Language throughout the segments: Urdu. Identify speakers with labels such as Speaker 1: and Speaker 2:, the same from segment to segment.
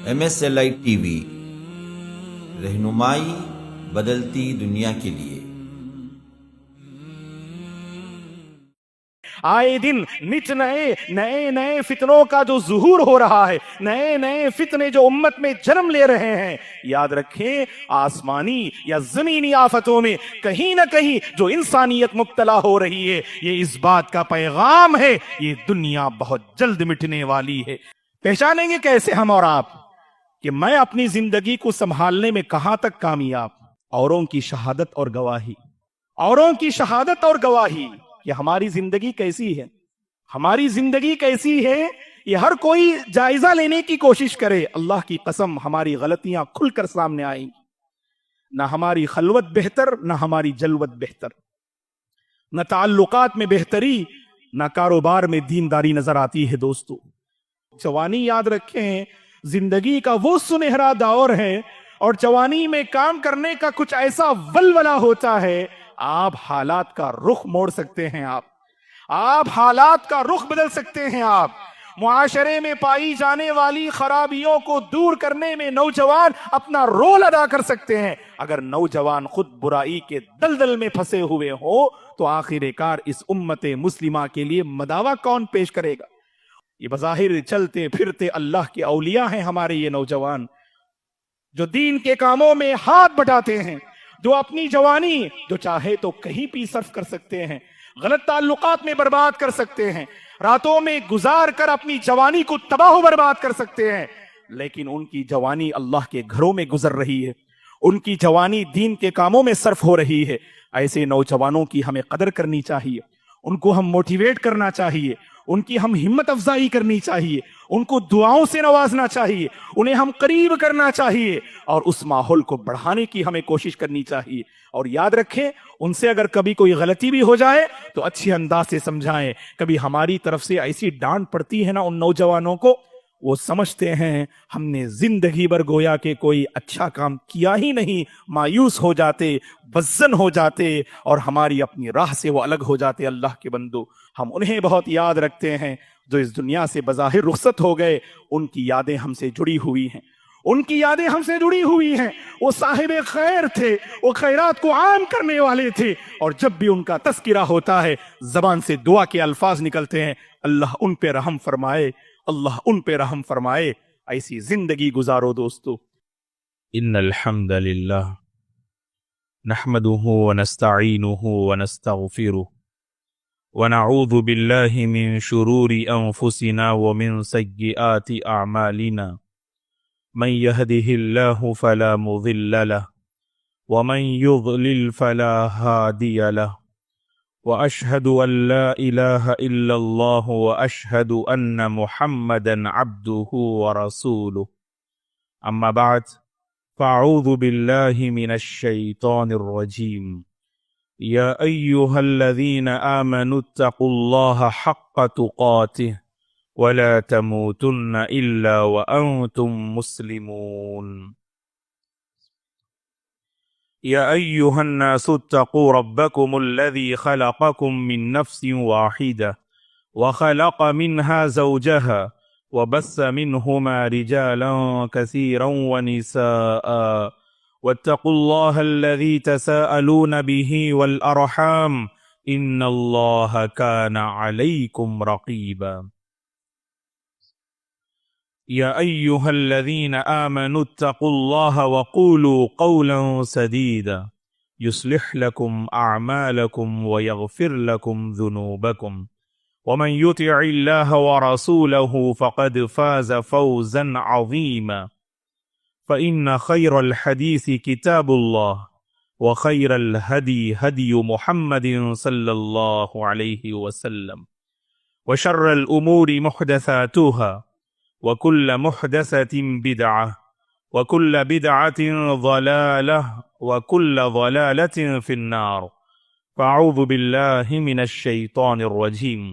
Speaker 1: MSLI TV رہنمائی بدلتی دنیا کے لیے۔
Speaker 2: آئے دن نت نئے فتنوں کا جو ظہور ہو رہا ہے، نئے فتنے جو امت میں جنم لے رہے ہیں، یاد رکھیں آسمانی یا زمینی آفتوں میں کہیں نہ کہیں جو انسانیت مبتلا ہو رہی ہے، یہ اس بات کا پیغام ہے یہ دنیا بہت جلد مٹنے والی ہے۔ پہچانیں گے کیسے ہم اور آپ کہ میں اپنی زندگی کو سنبھالنے میں کہاں تک کامیاب؟ اوروں کی شہادت اور گواہی، اوروں کی شہادت اور گواہی کہ ہماری زندگی کیسی ہے، ہماری زندگی کیسی ہے، یہ ہر کوئی جائزہ لینے کی کوشش کرے۔ اللہ کی قسم ہماری غلطیاں کھل کر سامنے آئیں، نہ ہماری خلوت بہتر، نہ ہماری جلوت بہتر، نہ تعلقات میں بہتری، نہ کاروبار میں دینداری نظر آتی ہے۔ دوستو جوانی یاد رکھیں زندگی کا وہ سنہرا دور ہے، اور جوانی میں کام کرنے کا کچھ ایسا ولولہ ہوتا ہے، آپ حالات کا رخ موڑ سکتے ہیں، آپ حالات کا رخ بدل سکتے ہیں۔ آپ معاشرے میں پائی جانے والی خرابیوں کو دور کرنے میں نوجوان اپنا رول ادا کر سکتے ہیں۔ اگر نوجوان خود برائی کے دلدل میں پھنسے ہوئے ہو تو آخر کار اس امت مسلمہ کے لیے مداوا کون پیش کرے گا؟ یہ بظاہر چلتے پھرتے اللہ کے اولیاء ہیں ہمارے یہ نوجوان، جو دین کے کاموں میں ہاتھ بٹاتے ہیں، جو اپنی جوانی جو چاہے تو کہیں بھی صرف کر سکتے ہیں، غلط تعلقات میں برباد کر سکتے ہیں، راتوں میں گزار کر اپنی جوانی کو تباہ و برباد کر سکتے ہیں، لیکن ان کی جوانی اللہ کے گھروں میں گزر رہی ہے، ان کی جوانی دین کے کاموں میں صرف ہو رہی ہے۔ ایسے نوجوانوں کی ہمیں قدر کرنی چاہیے، ان کو ہم موٹیویٹ کرنا چاہیے، ان کی ہم ہمت افزائی کرنی چاہیے، ان کو دعاؤں سے نوازنا چاہیے، انہیں ہم قریب کرنا چاہیے، اور اس ماحول کو بڑھانے کی ہمیں کوشش کرنی چاہیے۔ اور یاد رکھیں ان سے اگر کبھی کوئی غلطی بھی ہو جائے تو اچھے انداز سے سمجھائیں۔ کبھی ہماری طرف سے ایسی ڈانٹ پڑتی ہے نا ان نوجوانوں کو، وہ سمجھتے ہیں ہم نے زندگی بھر گویا کہ کوئی اچھا کام کیا ہی نہیں، مایوس ہو جاتے، بزن ہو جاتے، اور ہماری اپنی راہ سے وہ الگ ہو جاتے۔ اللہ کے بندو ہم انہیں بہت یاد رکھتے ہیں جو اس دنیا سے بظاہر رخصت ہو گئے، ان کی یادیں ہم سے جڑی ہوئی ہیں، ان کی یادیں ہم سے جڑی ہوئی ہیں۔ وہ صاحب خیر تھے، وہ خیرات کو عام کرنے والے تھے، اور جب بھی ان کا تذکرہ ہوتا ہے زبان سے دعا کے الفاظ نکلتے ہیں، اللہ ان پہ رحم فرمائے، اللہ ان پہ رحم فرمائے۔ ایسی زندگی گزارو دوستو۔
Speaker 3: ان الحمد للہ نحمده ونستعینه ونستغفره ونعوذ باللہ من شرور انفسنا ومن سیئات اعمالنا، من يهده الله فلا مضل له ومن يضلل فلا هادي له، واشهد ان لا اله الا الله واشهد ان محمدا عبده ورسوله، اما بعد فاعوذ بالله من الشیطان الرجیم، یا ایها الذین آمنوا اتقوا الله حق تقاته ولا تموتن الا وانتم مسلمون، یا ایها الناس اتقوا ربکم الذی خلقکم من نفس واحدة وخلق منها زوجها وبث منهما رجالا كثيرا ونساء، واتقوا الله الذي تساءلون به والأرحام إن الله كان عليكم رقيبا، يا أيها الذين آمنوا اتقوا الله وقولوا قولا سديدا يصلح لكم أعمالكم ويغفر لكم ذنوبكم، ومن يطع الله ورسوله فقد فاز فوزا عظيما، فإن خير الحديث كتاب الله وخير الهدي هدي محمد صلى الله عليه وسلم، وشر الأمور محدثاتها وكل محدثة بدعة وكل بدعة ضلالة وكل ضلالة في النار، فأعوذ بالله من الشيطان الرجيم،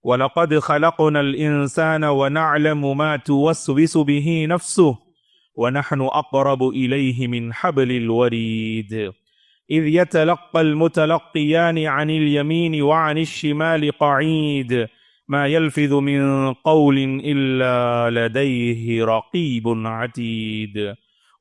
Speaker 3: وَلَقَدْ خَلَقْنَا الْإِنسَانَ وَنَعْلَمُ مَا تُوَسْوِسُ بِهِ نَفْسُهُ وَنَحْنُ أَقْرَبُ إِلَيْهِ مِنْ حَبْلِ الْوَرِيدِ إِذْ يَتَلَقَّى الْمُتَلَقِّيَانِ عَنِ الْيَمِينِ وَعَنِ الشِّمَالِ قَعِيدٌ ما يلفظ من قول إلا لديه رقيب عتيد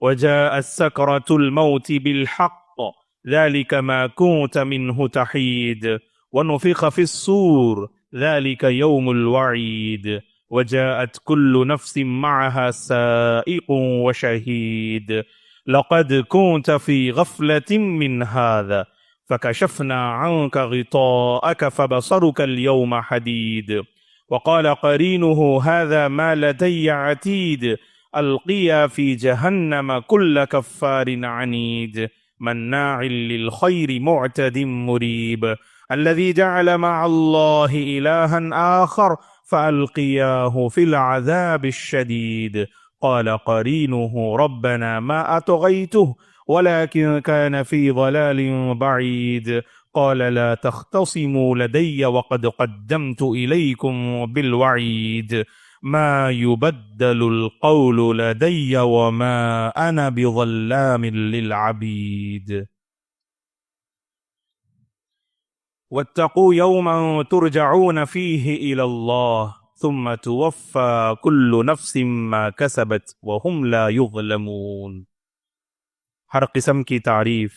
Speaker 3: وجاءت سكرة الموت بالحق ذلك ما كنت منه تحيد ونفخ في الصور ذلك يوم الوعيد وجاءت كل نفس معها سائق وشهيد لقد كنت في غفلة من هذا فكشفنا عنك غطاءك فبصرك اليوم حديد وقال قرينه هذا ما لدي عتيد ألقيا في جهنم كل كفار عنيد مناع للخير معتد مريب الذي جعل مع الله إلها آخر فألقياه في العذاب الشديد قال قرينه ربنا ما أطغيته ولكن كان في ضلال بعيد قال لا تختصموا لدي وقد قدمت إليكم بالوعيد ما يبدل القول لدي وما أنا بظلام للعبيد واتقوا يوما ترجعون فيه إلى الله ثم توفى كل نفس ما كسبت وهم لا يظلمون. ہر قسم کی تعریف،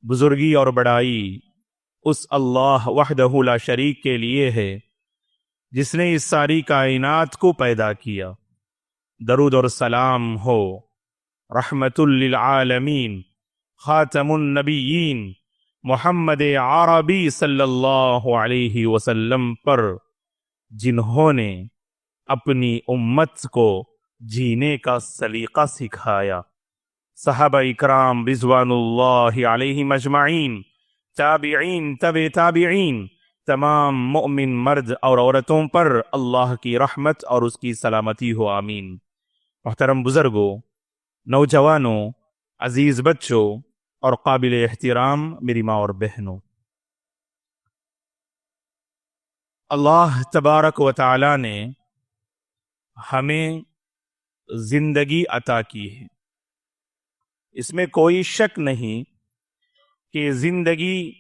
Speaker 3: بزرگی اور بڑائی اس اللہ وحدہ لا شریک کے لیے ہے جس نے اس ساری کائنات کو پیدا کیا۔ درود اور سلام ہو رحمت للعالمین خاتم النبیین محمد عربی صلی اللہ علیہ وسلم پر، جنہوں نے اپنی امت کو جینے کا سلیقہ سکھایا۔ صحابہ اکرام رضوان اللہ علیہم اجمعین، تابعین، تابعین، تمام مؤمن مرد اور عورتوں پر اللہ کی رحمت اور اس کی سلامتی ہو، آمین۔ محترم بزرگوں، نوجوانوں، عزیز بچوں اور قابل احترام میری ماں اور بہنوں، اللہ تبارک و تعالی نے ہمیں زندگی عطا کی ہے۔ اس میں کوئی شک نہیں کہ زندگی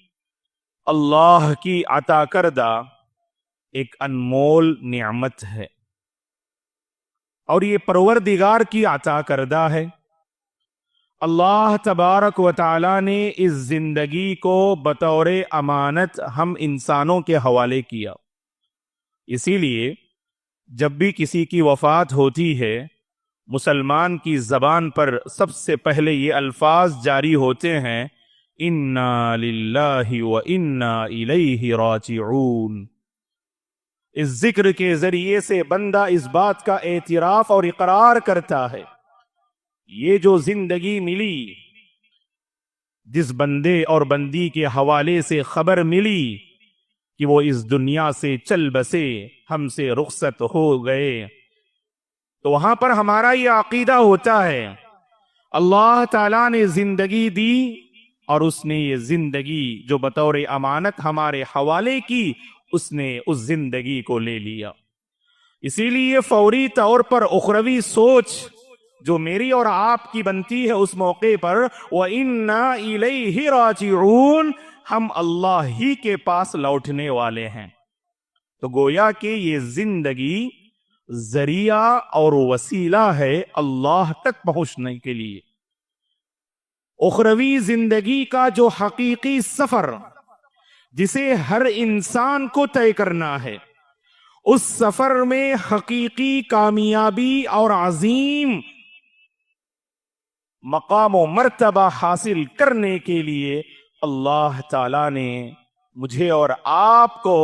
Speaker 3: اللہ کی عطا کردہ ایک انمول نعمت ہے، اور یہ پروردگار کی عطا کردہ ہے۔ اللہ تبارک و تعالی نے اس زندگی کو بطور امانت ہم انسانوں کے حوالے کیا۔ اسی لیے جب بھی کسی کی وفات ہوتی ہے، مسلمان کی زبان پر سب سے پہلے یہ الفاظ جاری ہوتے ہیں، اِنَّا لِلَّهِ وَإِنَّا إِلَيْهِ رَاجِعُونَ۔ اس ذکر کے ذریعے سے بندہ اس بات کا اعتراف اور اقرار کرتا ہے، یہ جو زندگی ملی، جس بندے اور بندی کے حوالے سے خبر ملی کہ وہ اس دنیا سے چل بسے، ہم سے رخصت ہو گئے، تو وہاں پر ہمارا یہ عقیدہ ہوتا ہے اللہ تعالیٰ نے زندگی دی، اور اس نے یہ زندگی جو بطور امانت ہمارے حوالے کی، اس نے اس زندگی کو لے لیا۔ اسی لیے فوری طور پر اخروی سوچ جو میری اور آپ کی بنتی ہے اس موقع پر، وَإِنَّا إِلَيْهِ رَاجِعُونَ، ہم اللہ ہی کے پاس لوٹنے والے ہیں۔ تو گویا کہ یہ زندگی ذریعہ اور وسیلہ ہے اللہ تک پہنچنے کے لیے۔ اخروی زندگی کا جو حقیقی سفر جسے ہر انسان کو طے کرنا ہے، اس سفر میں حقیقی کامیابی اور عظیم مقام و مرتبہ حاصل کرنے کے لیے اللہ تعالیٰ نے مجھے اور آپ کو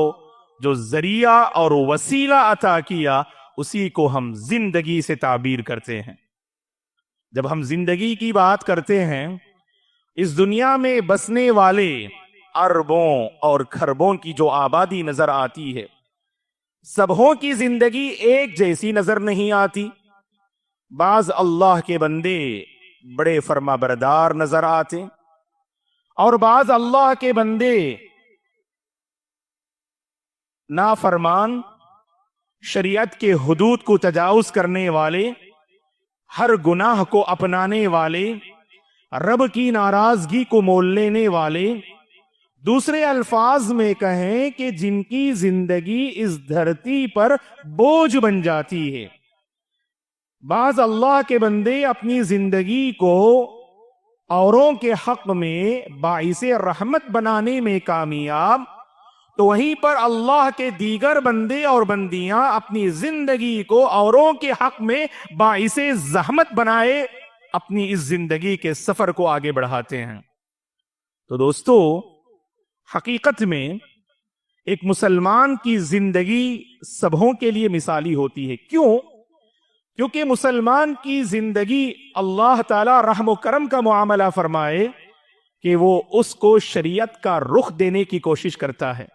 Speaker 3: جو ذریعہ اور وسیلہ عطا کیا، اسی کو ہم زندگی سے تعبیر کرتے ہیں۔ جب ہم زندگی کی بات کرتے ہیں، اس دنیا میں بسنے والے اربوں اور کھربوں کی جو آبادی نظر آتی ہے، سبوں کی زندگی ایک جیسی نظر نہیں آتی۔ بعض اللہ کے بندے بڑے فرما بردار نظر آتے، اور بعض اللہ کے بندے نافرمان، شریعت کے حدود کو تجاوز کرنے والے، ہر گناہ کو اپنانے والے، رب کی ناراضگی کو مول لینے والے،
Speaker 2: دوسرے الفاظ میں کہیں کہ جن کی زندگی اس دھرتی پر بوجھ بن جاتی ہے. بعض اللہ کے بندے اپنی زندگی کو اوروں کے حق میں باعث رحمت بنانے میں کامیاب، تو وہیں پر اللہ کے دیگر بندے اور بندیاں اپنی زندگی کو اوروں کے حق میں باعث زحمت بنائے اپنی اس زندگی کے سفر کو آگے بڑھاتے ہیں. تو دوستو، حقیقت میں ایک مسلمان کی زندگی سبوں کے لیے مثالی ہوتی ہے. کیوں؟ کیونکہ مسلمان کی زندگی اللہ تعالی رحم و کرم کا معاملہ فرمائے کہ وہ اس کو شریعت کا رخ دینے کی کوشش کرتا ہے،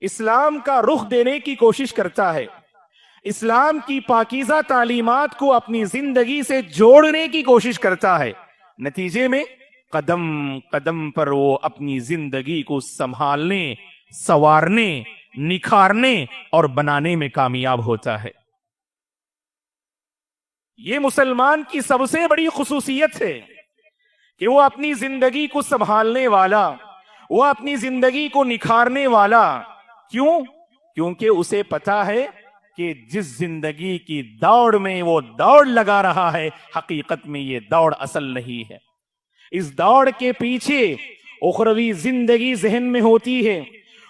Speaker 2: اسلام کا رخ دینے کی کوشش کرتا ہے، اسلام کی پاکیزہ تعلیمات کو اپنی زندگی سے جوڑنے کی کوشش کرتا ہے. نتیجے میں قدم قدم پر وہ اپنی زندگی کو سنبھالنے، سنوارنے، نکھارنے اور بنانے میں کامیاب ہوتا ہے. یہ مسلمان کی سب سے بڑی خصوصیت ہے کہ وہ اپنی زندگی کو سنبھالنے والا، وہ اپنی زندگی کو نکھارنے والا. کیوں؟ کیونکہ اسے پتا ہے کہ جس زندگی کی دوڑ میں وہ دوڑ لگا رہا ہے، حقیقت میں یہ دوڑ اصل نہیں ہے. اس دوڑ کے پیچھے اخروی زندگی ذہن میں ہوتی ہے،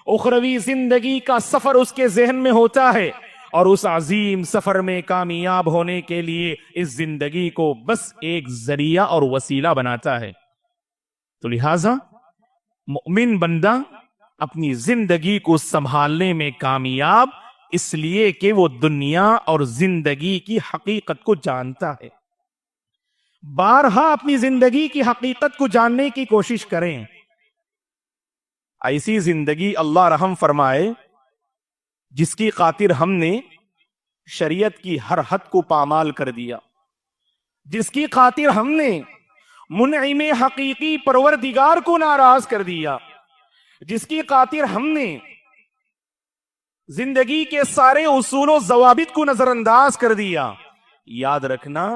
Speaker 2: اخروی زندگی کا سفر اس کے ذہن میں ہوتا ہے، اور اس عظیم سفر میں کامیاب ہونے کے لیے اس زندگی کو بس ایک ذریعہ اور وسیلہ بناتا ہے. تو لہذا مومن بندہ اپنی زندگی کو سنبھالنے میں کامیاب اس لیے کہ وہ دنیا اور زندگی کی حقیقت کو جانتا ہے. بارہا اپنی زندگی کی حقیقت کو جاننے کی کوشش کریں. ایسی زندگی اللہ رحم فرمائے جس کی خاطر ہم نے شریعت کی ہر حد کو پامال کر دیا، جس کی خاطر ہم نے منعم حقیقی پروردگار کو ناراض کر دیا، جس کی خاطر ہم نے زندگی کے سارے اصول و ضوابط کو نظر انداز کر دیا. یاد رکھنا،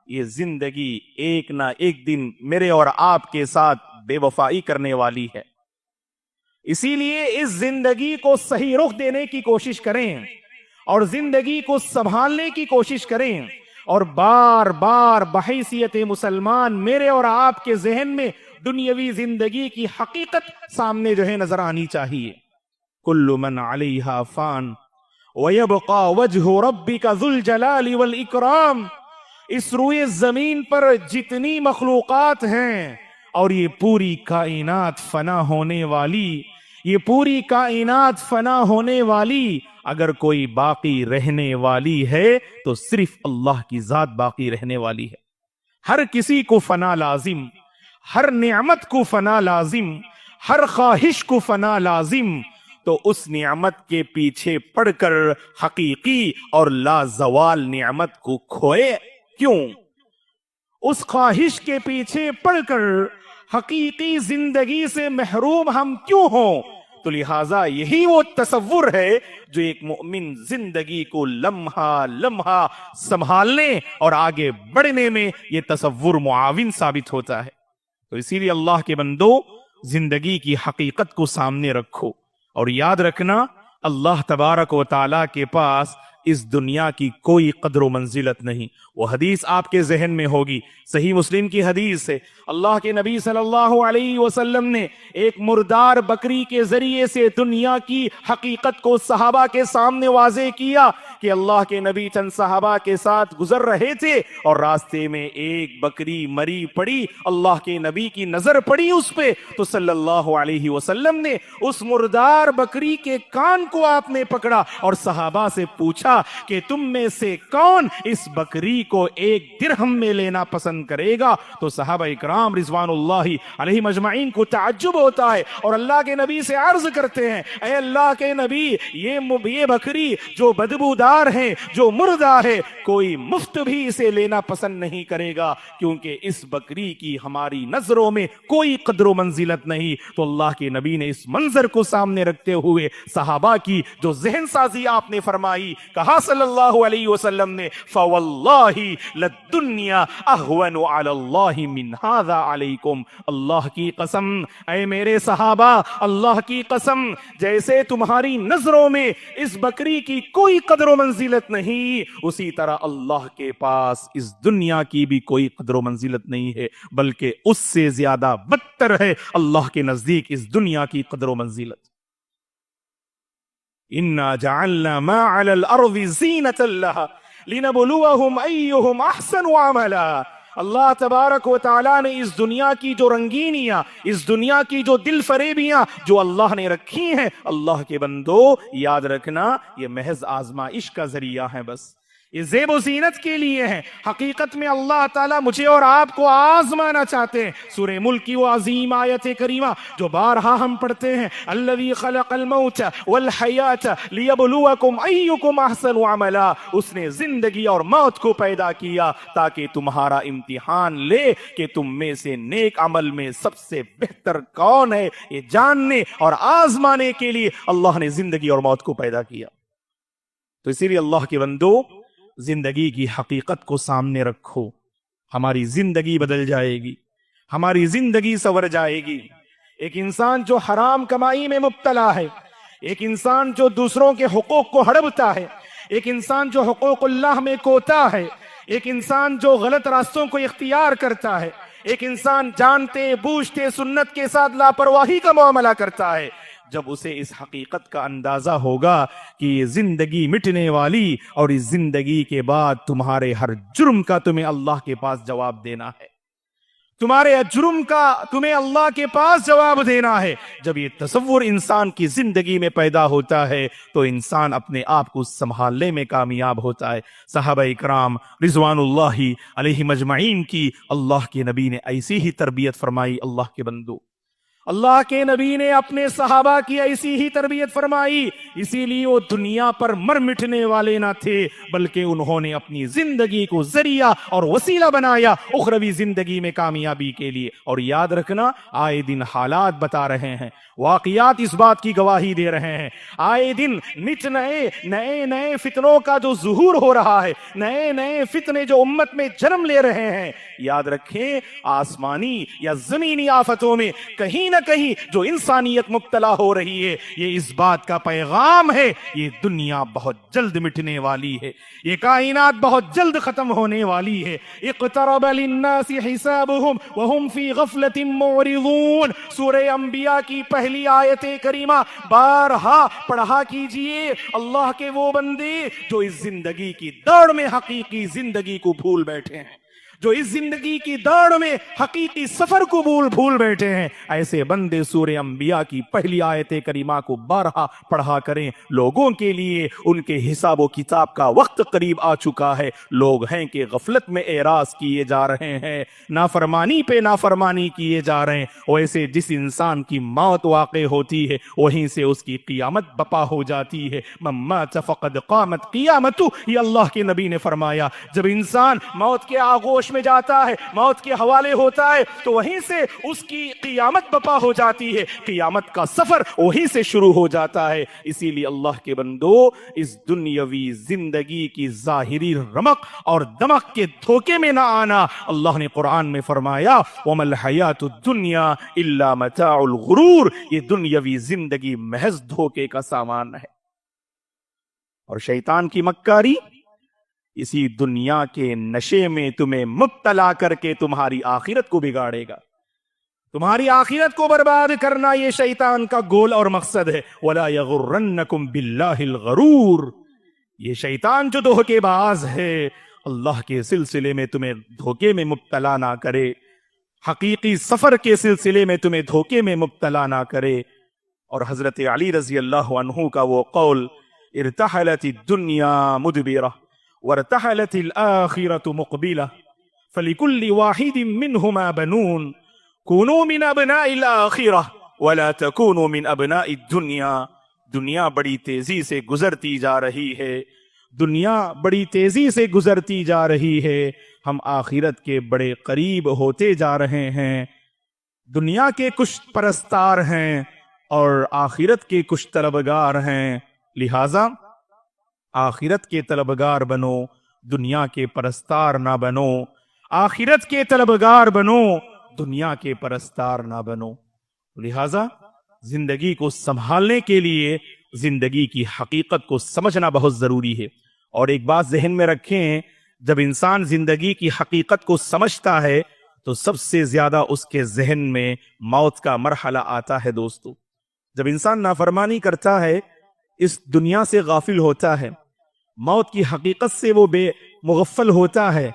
Speaker 2: یہ زندگی ایک نہ ایک دن میرے اور آپ کے ساتھ بے وفائی کرنے والی ہے. اسی لیے اس زندگی کو صحیح رخ دینے کی کوشش کریں اور زندگی کو سنبھالنے کی کوشش کریں، اور بار بار بحیثیت مسلمان میرے اور آپ کے ذہن میں دنیاوی زندگی کی حقیقت سامنے جو ہے نظر آنی چاہیے. کل من علیہا فان ویبقا وجہ ربک ذو الجلال والاکرام. اس روئے زمین پر جتنی مخلوقات ہیں اور یہ پوری کائنات فنا ہونے والی، یہ پوری کائنات فنا ہونے والی، اگر کوئی باقی رہنے والی ہے تو صرف اللہ کی ذات باقی رہنے والی ہے. ہر کسی کو فنا لازم، ہر نعمت کو فنا لازم، ہر خواہش کو فنا لازم. تو اس نعمت کے پیچھے پڑ کر حقیقی اور لازوال نعمت کو کھوئے کیوں؟ اس خواہش کے پیچھے پڑ کر حقیقی زندگی سے محروم ہم کیوں ہوں؟ تو لہٰذا یہی وہ تصور ہے جو ایک مومن زندگی کو لمحہ لمحہ سنبھالنے اور آگے بڑھنے میں یہ تصور معاون ثابت ہوتا ہے. تو اسی لیے اللہ کے بندو، زندگی کی حقیقت کو سامنے رکھو اور یاد رکھنا، اللہ تبارک و تعالیٰ کے پاس اس دنیا کی کوئی قدر و منزلت نہیں. وہ حدیث آپ کے ذہن میں ہوگی، صحیح مسلم کی حدیث ہے. اللہ کے نبی صلی اللہ علیہ وسلم نے ایک مردار بکری کے ذریعے سے دنیا کی حقیقت کو صحابہ کے سامنے واضح کیا کہ اللہ کے نبی چند صحابہ کے ساتھ گزر رہے تھے اور راستے میں ایک بکری مری پڑی. اللہ کے نبی کی نظر پڑی اس پہ، تو صلی اللہ علیہ وسلم نے اس مردار بکری کے کان کو آپ نے پکڑا اور صحابہ سے پوچھا کہ تم میں سے کون اس بکری کو ایک درہم میں لینا پسند کرے گا؟ تو صحابہ اکرام رضوان اللہ علیہم اجمعین کو تعجب ہوتا ہے اور اللہ کے نبی سے عرض کرتے ہیں، اے اللہ کے نبی، یہ بکری جو بدبودار بیمار ہے، جو مردہ ہے، کوئی مفت بھی اسے لینا پسند نہیں کرے گا، کیونکہ اس بکری کی ہماری نظروں میں کوئی قدر و منزلت نہیں۔ تو اللہ کے نبی نے اس منظر کو سامنے رکھتے ہوئے صحابہ کی جو ذہن سازی آپ نے فرمائی، کہا صلی اللہ علیہ وسلم نے فَوَاللَّهِ لَلدُّنْيَا أَهْوَنُ عَلَى اللَّهِ مِنْ هَذَا عَلَيْكُمْ، اللہ کی قسم، اے میرے صحابہ، اللہ کی قسم، جیسے تمہاری نظروں میں اس بکری کی کوئی قدر و منزلت نہیں، اسی طرح اللہ کے پاس اس دنیا کی بھی کوئی قدر و منزلت نہیں ہے، بلکہ اس سے زیادہ بدتر ہے اللہ کے نزدیک اس دنیا کی قدر و منزلت۔ اِنَّا جَعَلْنَا مَا عَلَى الْأَرْضِ زِينَةً لَهَا لِنَبْلُوَهُمْ أَيُّهُمْ أَحْسَنُ عَمَلًا۔ اللہ تبارک و تعالیٰ نے اس دنیا کی جو رنگینیاں، اس دنیا کی جو دل فریبیاں جو اللہ نے رکھی ہیں، اللہ کے بندو یاد رکھنا یہ محض آزمائش کا ذریعہ ہے، بس یہ زیب و زینت کے لیے ہیں۔ حقیقت میں اللہ تعالیٰ مجھے اور آپ کو آزمانا چاہتے ہیں۔ سورہ ملک کی وہ عظیم آیت کریمہ جو بارہا ہم پڑھتے ہیں، الذی خلق الموت والحیات لیبلوکم ایکم احسن عملا، اس نے زندگی اور موت کو پیدا کیا تاکہ تمہارا امتحان لے کہ تم میں سے نیک عمل میں سب سے بہتر کون ہے، یہ جاننے اور آزمانے کے لیے اللہ نے زندگی اور موت کو پیدا کیا۔ تو اسی لیے اللہ کے بندو زندگی کی حقیقت کو سامنے رکھو، ہماری زندگی بدل جائے گی، ہماری زندگی سنور جائے گی۔ ایک انسان جو حرام کمائی میں مبتلا ہے، ایک انسان جو دوسروں کے حقوق کو ہڑپتا ہے، ایک انسان جو حقوق اللہ میں کوتا ہے، ایک انسان جو غلط راستوں کو اختیار کرتا ہے، ایک انسان جانتے بوجھتے سنت کے ساتھ لاپرواہی کا معاملہ کرتا ہے، جب اسے اس حقیقت کا اندازہ ہوگا کہ یہ زندگی مٹنے والی اور اس زندگی کے بعد تمہارے ہر جرم کا تمہیں اللہ کے پاس جواب دینا ہے، تمہارے جرم کا تمہیں اللہ کے پاس جواب دینا ہے، جب یہ تصور انسان کی زندگی میں پیدا ہوتا ہے تو انسان اپنے آپ کو سنبھالنے میں کامیاب ہوتا ہے۔ صحابہ اکرام رضوان اللہ علیہ مجمعین کی اللہ کے نبی نے ایسی ہی تربیت فرمائی۔ اللہ کے بندو، اللہ کے نبی نے اپنے صحابہ کی ایسی ہی تربیت فرمائی، اسی لیے وہ دنیا پر مر مٹنے والے نہ تھے، بلکہ انہوں نے اپنی زندگی کو ذریعہ اور وسیلہ بنایا اخروی زندگی میں کامیابی کے لیے۔ اور یاد رکھنا، آئے دن حالات بتا رہے ہیں، واقعات اس بات کی گواہی دے رہے ہیں، آئے دن نت نئے فتنوں کا جو ظہور ہو رہا ہے، نئے فتنے جو امت میں جنم لے رہے ہیں۔ یاد رکھیں، آسمانی یا زمینی آفتوں میں کہیں نہ کہیں جو انسانیت مبتلا ہو رہی ہے، یہ اس بات کا پیغام ہے یہ دنیا بہت جلد مٹنے والی ہے، یہ کائنات بہت جلد ختم ہونے والی ہے۔ اقترب للناس حسابهم وهم في غفلة معرضون، سورہ انبیاء کی پہلی آیت کریمہ بارہا پڑھا کیجئے۔ اللہ کے وہ بندے جو اس زندگی کی دوڑ میں حقیقی زندگی کو بھول بیٹھے ہیں، جو اس زندگی کی دوڑ میں حقیقی سفر کو بھول بیٹھے ہیں، ایسے بندے سورہ انبیاء کی پہلی آیت کریمہ کو بارہا پڑھا کریں۔ لوگوں کے لیے ان کے حساب و کتاب کا وقت قریب آ چکا ہے، لوگ ہیں کہ غفلت میں اعراض کیے جا رہے ہیں، نافرمانی پہ نافرمانی کیے جا رہے ہیں۔ ویسے جس انسان کی موت واقع ہوتی ہے وہیں سے اس کی قیامت بپا ہو جاتی ہے۔ من مات فقد قامت قیامتہ، یہ اللہ کے نبی نے فرمایا۔ جب انسان موت کے آغوش میں جاتا ہے، موت کے حوالے ہوتا ہے، تو وہیں سے اس کی قیامت بپا ہو جاتی ہے، قیامت کا سفر وہیں سے شروع ہو جاتا ہے۔ اسی لیے اللہ کے بندو، اس دنیاوی زندگی کی ظاہری رمق اور دمق کے دھوکے میں نہ آنا۔ اللہ نے قرآن میں فرمایا وَمَا الْحَيَاةُ الدُّنْيَا إِلَّا مَتَاعُ الْغُرُورِ، یہ دنیاوی زندگی محض دھوکے کا سامان ہے۔ اور شیطان کی مکاری اسی دنیا کے نشے میں تمہیں مبتلا کر کے تمہاری آخرت کو بگاڑے گا، تمہاری آخرت کو برباد کرنا یہ شیطان کا گول اور مقصد ہے۔ وَلَا يَغُرَّنَّكُمْ بِاللَّهِ الْغَرُورُ، یہ شیطان جو دھوکے باز ہے، اللہ کے سلسلے میں تمہیں دھوکے میں مبتلا نہ کرے، حقیقی سفر کے سلسلے میں تمہیں دھوکے میں مبتلا نہ کرے۔ اور حضرت علی رضی اللہ عنہ کا وہ قول، ارتحلت الدنیا مدبرہ وارتحلت الآخرة مقبلة فلكل واحد منهما بنون كونوا من ابناء الآخرة ولا تكونوا من ابناء الدنيا۔ دنیا بڑی تیزی سے گزرتی جا رہی ہے،
Speaker 3: دنیا بڑی تیزی سے گزرتی جا رہی ہے، ہم آخرت کے بڑے قریب ہوتے جا رہے ہیں۔ دنیا کے کچھ پرستار ہیں اور آخرت کے کچھ طلبگار ہیں، لہذا آخرت کے طلبگار بنو، دنیا کے پرستار نہ بنو۔ آخرت کے طلبگار بنو، دنیا کے پرستار نہ بنو۔ لہذا زندگی کو سنبھالنے کے لیے زندگی کی حقیقت کو سمجھنا بہت ضروری ہے۔ اور ایک بات ذہن میں رکھیں، جب انسان زندگی کی حقیقت کو سمجھتا ہے تو سب سے زیادہ اس کے ذہن میں موت کا مرحلہ آتا ہے۔ دوستو، جب انسان نافرمانی کرتا ہے، اس دنیا سے غافل ہوتا ہے، موت کی حقیقت سے وہ بے مغفل ہوتا ہے،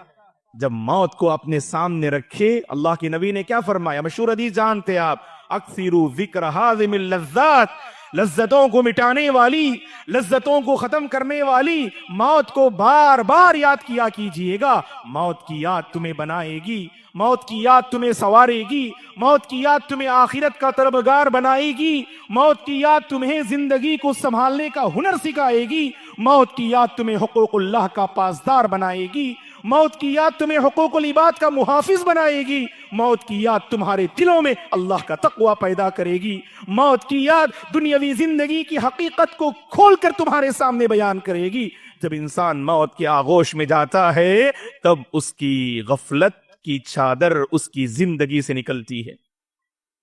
Speaker 3: جب موت کو اپنے سامنے رکھے، اللہ کے نبی نے کیا فرمایا؟ مشہور حدیث جانتے آپ، اکثروا ذکر ہاضم اللذات، لذتوں کو مٹانے والی، لذتوں کو ختم کرنے والی موت کو بار بار یاد کیا کیجئے گا۔ موت کی یاد تمہیں بنائے گی، موت کی یاد تمہیں سنوارے گی، موت کی یاد تمہیں آخرت کا طلبگار بنائے گی، موت کی یاد تمہیں زندگی کو سنبھالنے کا ہنر سکھائے گی، موت کی یاد تمہیں حقوق اللہ کا پاسدار بنائے گی، موت کی یاد تمہیں حقوق العباد کا محافظ بنائے گی، موت کی یاد تمہارے دلوں میں اللہ کا تقوی پیدا کرے گی، موت کی یاد دنیاوی زندگی کی حقیقت کو کھول کر تمہارے سامنے بیان کرے گی۔ جب انسان موت کے آغوش میں جاتا ہے تب اس کی غفلت کی چادر اس کی زندگی سے نکلتی ہے،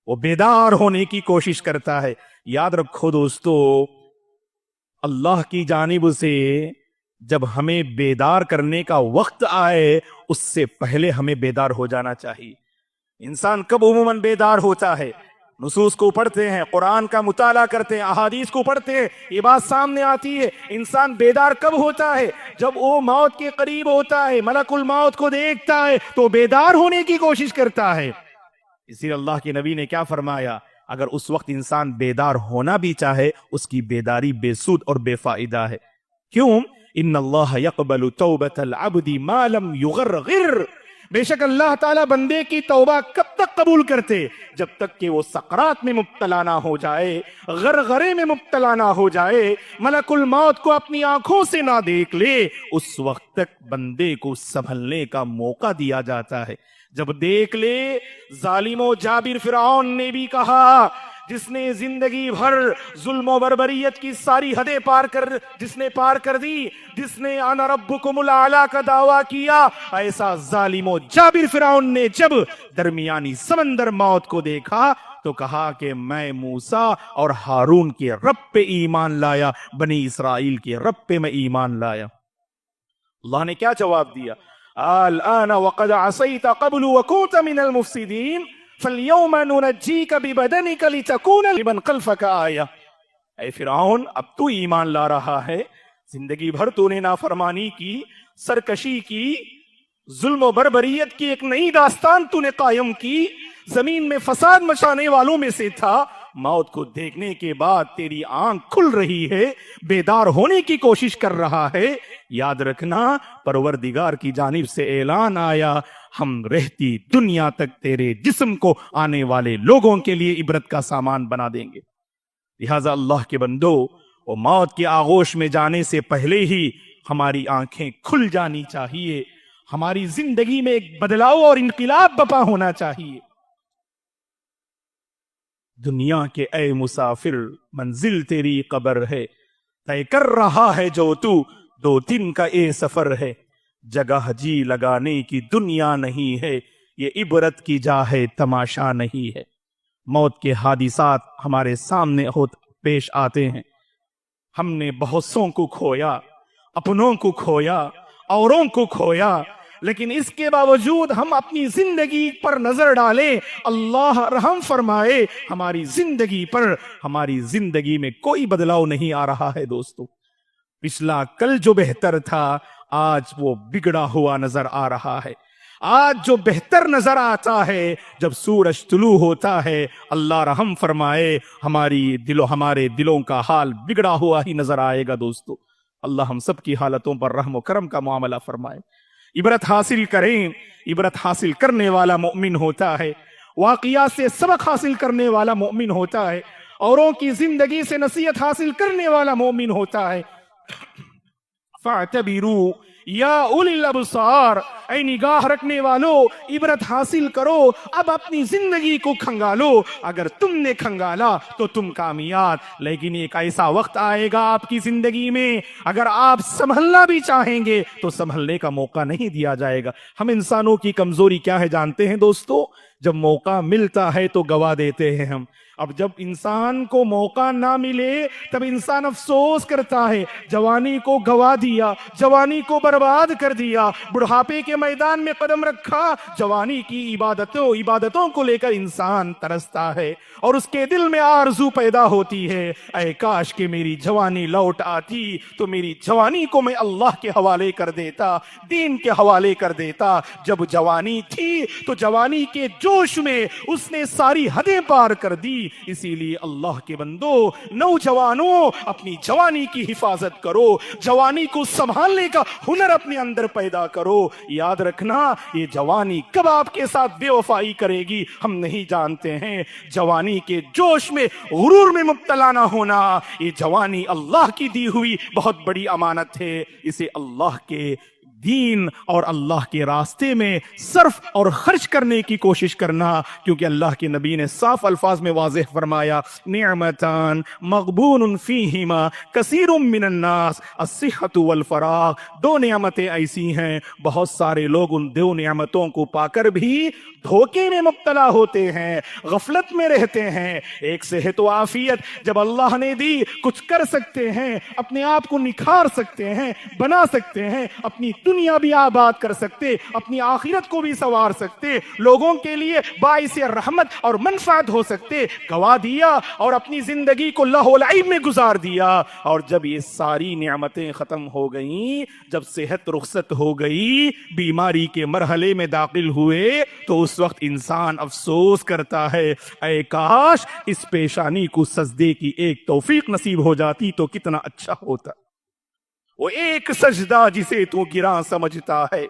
Speaker 3: وہ بیدار ہونے کی کوشش کرتا ہے۔ یاد رکھو دوستو، اللہ کی جانب سے جب ہمیں بیدار کرنے کا وقت آئے اس سے پہلے ہمیں بیدار ہو جانا چاہیے۔ انسان کب عموماً بیدار ہوتا ہے؟ نصوص کو پڑھتے ہیں، قرآن کا مطالعہ کرتے ہیں، احادیث کو پڑھتے ہیں، یہ بات سامنے آتی ہے۔ انسان بیدار کب ہوتا ہے؟ جب وہ موت کے قریب ہوتا ہے، ملک الموت کو دیکھتا ہے تو بیدار ہونے کی کوشش کرتا ہے۔ اسی لیے اللہ کے نبی نے کیا فرمایا؟ اگر اس وقت انسان بیدار ہونا بھی چاہے، اس کی بیداری بے سود اور بے فائدہ ہے۔ کیوں؟ ان اللہ یقبل توبۃ العبد ما لم یغرغر، بے شک اللہ تعالیٰ بندے کی توبہ کب تک قبول کرتے؟ جب تک کہ وہ سقرات میں مبتلا نہ ہو جائے، غرغرے میں مبتلا نہ ہو جائے، ملک الموت کو اپنی آنکھوں سے نہ دیکھ لے، اس وقت تک بندے کو سنبھلنے کا موقع دیا جاتا ہے۔ جب دیکھ لے، ظالم و جابر فرعون نے بھی کہا، جس نے زندگی بھر ظلم و بربریت کی ساری حدیں پار کر دی، جس نے انا ربکم الاعلی کا دعویٰ کیا، ایسا ظالم و جابر فرعون نے جب درمیانی سمندر موت کو دیکھا تو کہا کہ میں موسیٰ اور ہارون کے رب پہ ایمان لایا، بنی اسرائیل کے رب پہ میں ایمان لایا۔ اللہ نے کیا جواب دیا؟ الآن وقد عصیت قبل وکنت من المفسدین فَالْيَوْمَ نُنَجِّيكَ بِبَدَنِكَ لِتَكُونَ لِمَنْ خَلْفَكَ آیَةً۔ اے فرعون، اب تو ایمان لا رہا ہے، زندگی بھر تو نے نافرمانی کی، سرکشی کی، ظلم و بربریت کی ایک نئی داستان تو نے قائم کی، زمین میں فساد مچانے والوں میں سے تھا۔ موت کو دیکھنے کے بعد تیری آنکھ کھل رہی ہے، بیدار ہونے کی کوشش کر رہا ہے۔ یاد رکھنا، پروردگار کی جانب سے اعلان آیا، ہم رہتی دنیا تک تیرے جسم کو آنے والے لوگوں کے لیے عبرت کا سامان بنا دیں گے۔ لہٰذا اللہ کے بندو، وہ موت کے آغوش میں جانے سے پہلے ہی ہماری آنکھیں کھل جانی چاہیے، ہماری زندگی میں ایک بدلاؤ اور انقلاب برپا ہونا چاہیے۔ دنیا کے اے مسافر، منزل تیری قبر ہے، طے کر رہا ہے جو تو 2 دن کا اے سفر ہے۔ جگہ جی لگانے کی دنیا نہیں ہے، یہ عبرت کی جا ہے، تماشا نہیں ہے۔ موت کے حادثات ہمارے سامنے پیش آتے ہیں، ہم نے بہت سوں کو کھویا، اپنوں کو کھویا، اوروں کو کھویا، لیکن اس کے باوجود ہم اپنی زندگی پر نظر ڈالیں، اللہ رحم فرمائے ہماری زندگی پر، ہماری زندگی میں کوئی بدلاؤ نہیں آ رہا ہے۔ دوستو، پچھلا کل جو بہتر تھا آج وہ بگڑا ہوا نظر آ رہا ہے۔ آج جو بہتر نظر آتا ہے جب سورج طلوع ہوتا ہے، اللہ رحم فرمائے ہمارے دلوں کا حال بگڑا ہوا ہی نظر آئے گا۔ دوستو، اللہ ہم سب کی حالتوں پر رحم و کرم کا معاملہ فرمائے۔ عبرت حاصل کریں، عبرت حاصل کرنے والا مومن ہوتا ہے، واقعات سے سبق حاصل کرنے والا مومن ہوتا ہے، اوروں کی زندگی سے نصیحت حاصل کرنے والا مومن ہوتا ہے۔
Speaker 2: فاعتبروا یا اولی الابصار، اے نگاہ رکھنے والو عبرت حاصل کرو، اب اپنی زندگی کو کھنگالو، اگر تم نے کھنگالا تو تم کامیاب، لیکن ایک ایسا وقت آئے گا آپ کی زندگی میں اگر آپ سنبھلنا بھی چاہیں گے تو سنبھلنے کا موقع نہیں دیا جائے گا۔ ہم انسانوں کی کمزوری کیا ہے جانتے ہیں دوستو؟ جب موقع ملتا ہے تو گوا دیتے ہیں ہم، اب جب انسان کو موقع نہ ملے تب انسان افسوس کرتا ہے، جوانی کو گوا دیا، جوانی کو برباد کر دیا، بڑھاپے کے میدان میں قدم رکھا، جوانی کی عبادتوں کو لے کر انسان ترستا ہے اور اس کے دل میں آرزو پیدا ہوتی ہے، اے کاش کہ میری جوانی لوٹ آتی تو میری جوانی کو میں اللہ کے حوالے کر دیتا، دین کے حوالے کر دیتا۔ جب جوانی تھی تو جوانی کے جوش میں اس نے ساری حدیں پار کر دی، اسی لیے اللہ کے بندو، نوجوانوں، اپنی جوانی کی حفاظت کرو، جوانی کو سنبھالنے کا ہنر اپنے اندر پیدا کرو۔ یاد رکھنا یہ جوانی کب آپ کے ساتھ بے وفائی کرے گی ہم نہیں جانتے ہیں، جوانی کے جوش میں غرور میں مبتلا نہ ہونا، یہ جوانی اللہ کی دی ہوئی بہت بڑی امانت ہے، اسے اللہ کے دین اور اللہ کے راستے میں صرف اور خرچ کرنے کی کوشش کرنا، کیونکہ اللہ کے نبی نے صاف الفاظ میں واضح فرمایا، نعمتان مغبون فیہما کثیر من الناس الصحۃ والفراغ، دو نعمتیں ایسی ہیں بہت سارے لوگ ان دو نعمتوں کو پا کر بھی دھوکے میں مبتلا ہوتے ہیں، غفلت میں رہتے ہیں۔ ایک صحت و عافیت جب اللہ نے دی، کچھ کر سکتے ہیں، اپنے آپ کو نکھار سکتے ہیں، بنا سکتے ہیں، اپنی دنیا بھی آباد کر سکتے، اپنی آخرت کو بھی سنوار سکتے، لوگوں کے لیے باعث رحمت اور منفعت ہو سکتے، گوا دیا اور اپنی زندگی کو لہو و لعب میں گزار دیا۔ اور جب یہ ساری نعمتیں ختم ہو گئیں، جب صحت رخصت ہو گئی، بیماری کے مرحلے میں داخل ہوئے، تو اس وقت انسان افسوس کرتا ہے، اے کاش اس پیشانی کو سجدے کی ایک توفیق نصیب ہو جاتی تو کتنا اچھا ہوتا۔ وہ ایک سجدہ جسے تو گراں سمجھتا ہے،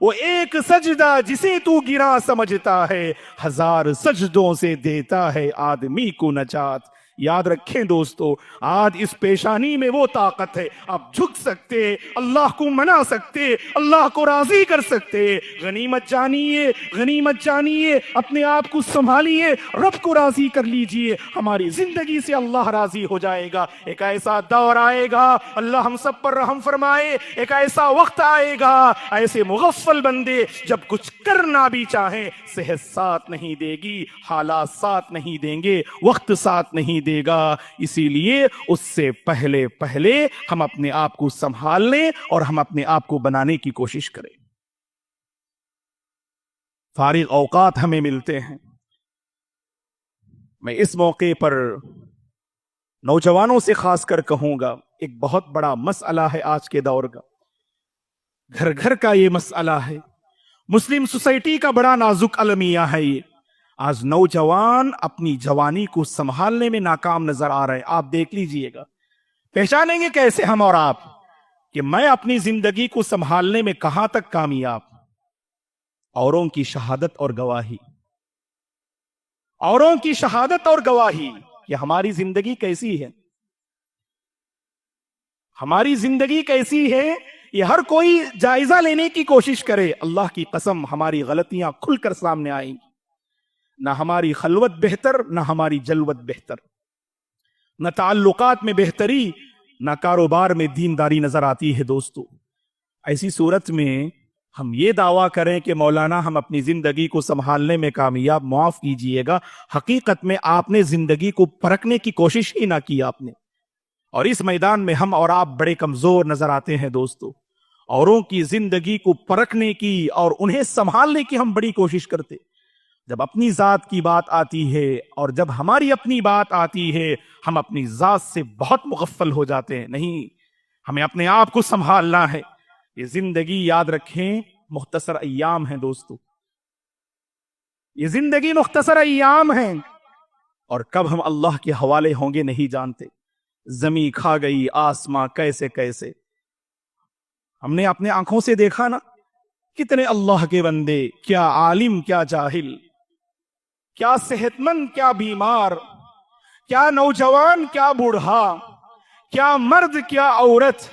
Speaker 2: وہ ایک سجدہ جسے تو گراں سمجھتا ہے، ہزار سجدوں سے دیتا ہے آدمی کو نجات۔ یاد رکھیں دوستو، آج اس پیشانی میں وہ طاقت ہے، آپ جھک سکتے، اللہ کو منا سکتے، اللہ کو راضی کر سکتے۔ غنیمت جانیے، غنیمت جانیے، اپنے آپ کو سنبھالیے، رب کو راضی کر لیجئے، ہماری زندگی سے اللہ راضی ہو جائے گا۔ ایک ایسا دور آئے گا، اللہ ہم سب پر رحم فرمائے، ایک ایسا وقت آئے گا، ایسے مغفل بندے جب کچھ کرنا بھی چاہیں، صحت ساتھ نہیں دے گی، حالات ساتھ نہیں دیں گے، وقت ساتھ نہیں دے گا، اسی لیے اس سے پہلے ہم اپنے آپ کو سنبھال لیں اور ہم اپنے آپ کو بنانے کی کوشش کریں۔ فارغ اوقات ہمیں ملتے ہیں، میں اس موقع پر نوجوانوں سے خاص کر کہوں گا، ایک بہت بڑا مسئلہ ہے آج کے دور کا، گھر گھر کا یہ مسئلہ ہے، مسلم سوسائٹی کا بڑا نازک المیہ ہے یہ۔ آج نوجوان اپنی جوانی کو سنبھالنے میں ناکام نظر آ رہے ہیں۔ آپ دیکھ لیجئے گا، پہچانیں گے کیسے ہم اور آپ کہ میں اپنی زندگی کو سنبھالنے میں کہاں تک کامیاب؟ اوروں کی شہادت اور گواہی، اوروں کی شہادت اور گواہی کہ ہماری زندگی کیسی ہے، ہماری زندگی کیسی ہے، یہ ہر کوئی جائزہ لینے کی کوشش کرے۔ اللہ کی قسم ہماری غلطیاں کھل کر سامنے آئیں گی، نہ ہماری خلوت بہتر، نہ ہماری جلوت بہتر، نہ تعلقات میں بہتری، نہ کاروبار میں دینداری نظر آتی ہے دوستو۔ ایسی صورت میں ہم یہ دعویٰ کریں کہ مولانا ہم اپنی زندگی کو سنبھالنے میں کامیاب، معاف کیجئے گا، حقیقت میں آپ نے زندگی کو پرکھنے کی کوشش ہی نہ کی آپ نے، اور اس میدان میں ہم اور آپ بڑے کمزور نظر آتے ہیں دوستو۔ اوروں کی زندگی کو پرکھنے کی اور انہیں سنبھالنے کی ہم بڑی کوشش کرتے، جب اپنی ذات کی بات آتی ہے اور جب ہماری اپنی بات آتی ہے ہم اپنی ذات سے بہت مغفل ہو جاتے ہیں۔ نہیں، ہمیں اپنے آپ کو سنبھالنا ہے۔ یہ زندگی یاد رکھیں مختصر ایام ہیں دوستو، یہ زندگی مختصر ایام ہیں، اور کب ہم اللہ کے حوالے ہوں گے نہیں جانتے۔ زمین کھا گئی آسماں کیسے کیسے، ہم نے اپنے آنکھوں سے دیکھا نا، کتنے اللہ کے بندے، کیا عالم کیا جاہل، کیا صحت مند کیا بیمار، کیا نوجوان کیا بوڑھا، کیا مرد کیا عورت،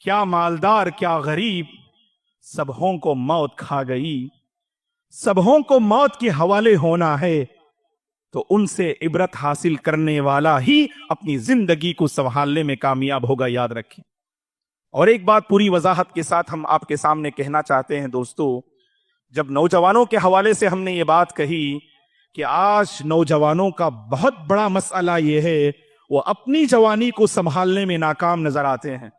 Speaker 3: کیا مالدار کیا غریب، سبوں کو موت کھا گئی، سبوں کو موت کے حوالے ہونا ہے، تو ان سے عبرت حاصل کرنے والا ہی اپنی زندگی کو سنبھالنے میں کامیاب ہوگا، یاد رکھیں۔ اور ایک بات پوری وضاحت کے ساتھ ہم آپ کے سامنے کہنا چاہتے ہیں دوستو، جب نوجوانوں کے حوالے سے ہم نے یہ بات کہی کہ آج نوجوانوں کا بہت بڑا مسئلہ یہ ہے وہ اپنی جوانی کو سنبھالنے میں ناکام نظر آتے ہیں۔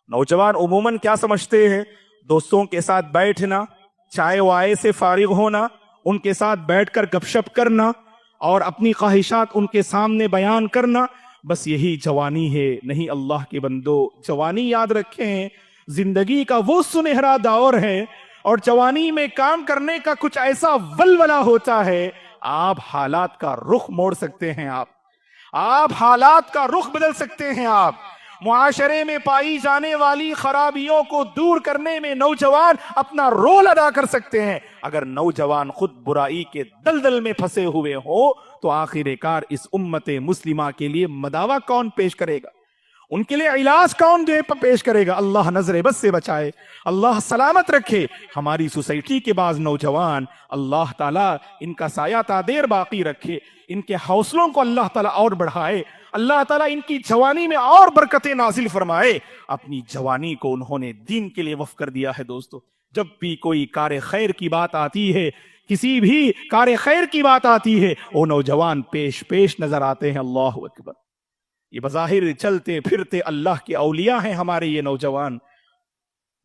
Speaker 3: نوجوان عموماً کیا سمجھتے ہیں؟ دوستوں کے ساتھ بیٹھنا، چائے وائے سے فارغ ہونا، ان کے ساتھ بیٹھ کر گپ شپ کرنا اور اپنی خواہشات ان کے سامنے بیان کرنا، بس یہی جوانی ہے۔ نہیں اللہ کے بندو، جوانی یاد رکھیں زندگی کا وہ سنہرا دور ہے، اور جوانی میں کام کرنے کا کچھ ایسا ولولہ ہوتا ہے، آپ حالات کا رخ موڑ سکتے ہیں، آپ حالات کا رخ بدل سکتے ہیں، آپ معاشرے میں پائی جانے والی خرابیوں کو دور کرنے میں نوجوان اپنا رول ادا کر سکتے ہیں۔ اگر نوجوان خود برائی کے دلدل میں پھنسے ہوئے ہو تو آخر کار اس امت مسلمہ کے لیے مداوا کون پیش کرے گا؟ ان کے لیے علاج کون پیش کرے گا؟ اللہ نظر بد سے بچائے، اللہ سلامت رکھے۔ ہماری سوسائٹی کے بعض نوجوان، اللہ تعالیٰ ان کا سایہ تا دیر باقی رکھے، ان کے حوصلوں کو اللہ تعالیٰ اور بڑھائے، اللہ تعالیٰ ان کی جوانی میں اور برکتیں نازل فرمائے۔ اپنی جوانی کو انہوں نے دین کے لیے وقف کر دیا ہے۔ دوستو، جب بھی کوئی کار خیر کی بات آتی ہے، کسی بھی کار خیر کی بات آتی ہے، وہ نوجوان پیش نظر آتے ہیں۔ اللہ اکبر! یہ بظاہر چلتے پھرتے اللہ کے اولیاء ہیں ہمارے یہ نوجوان،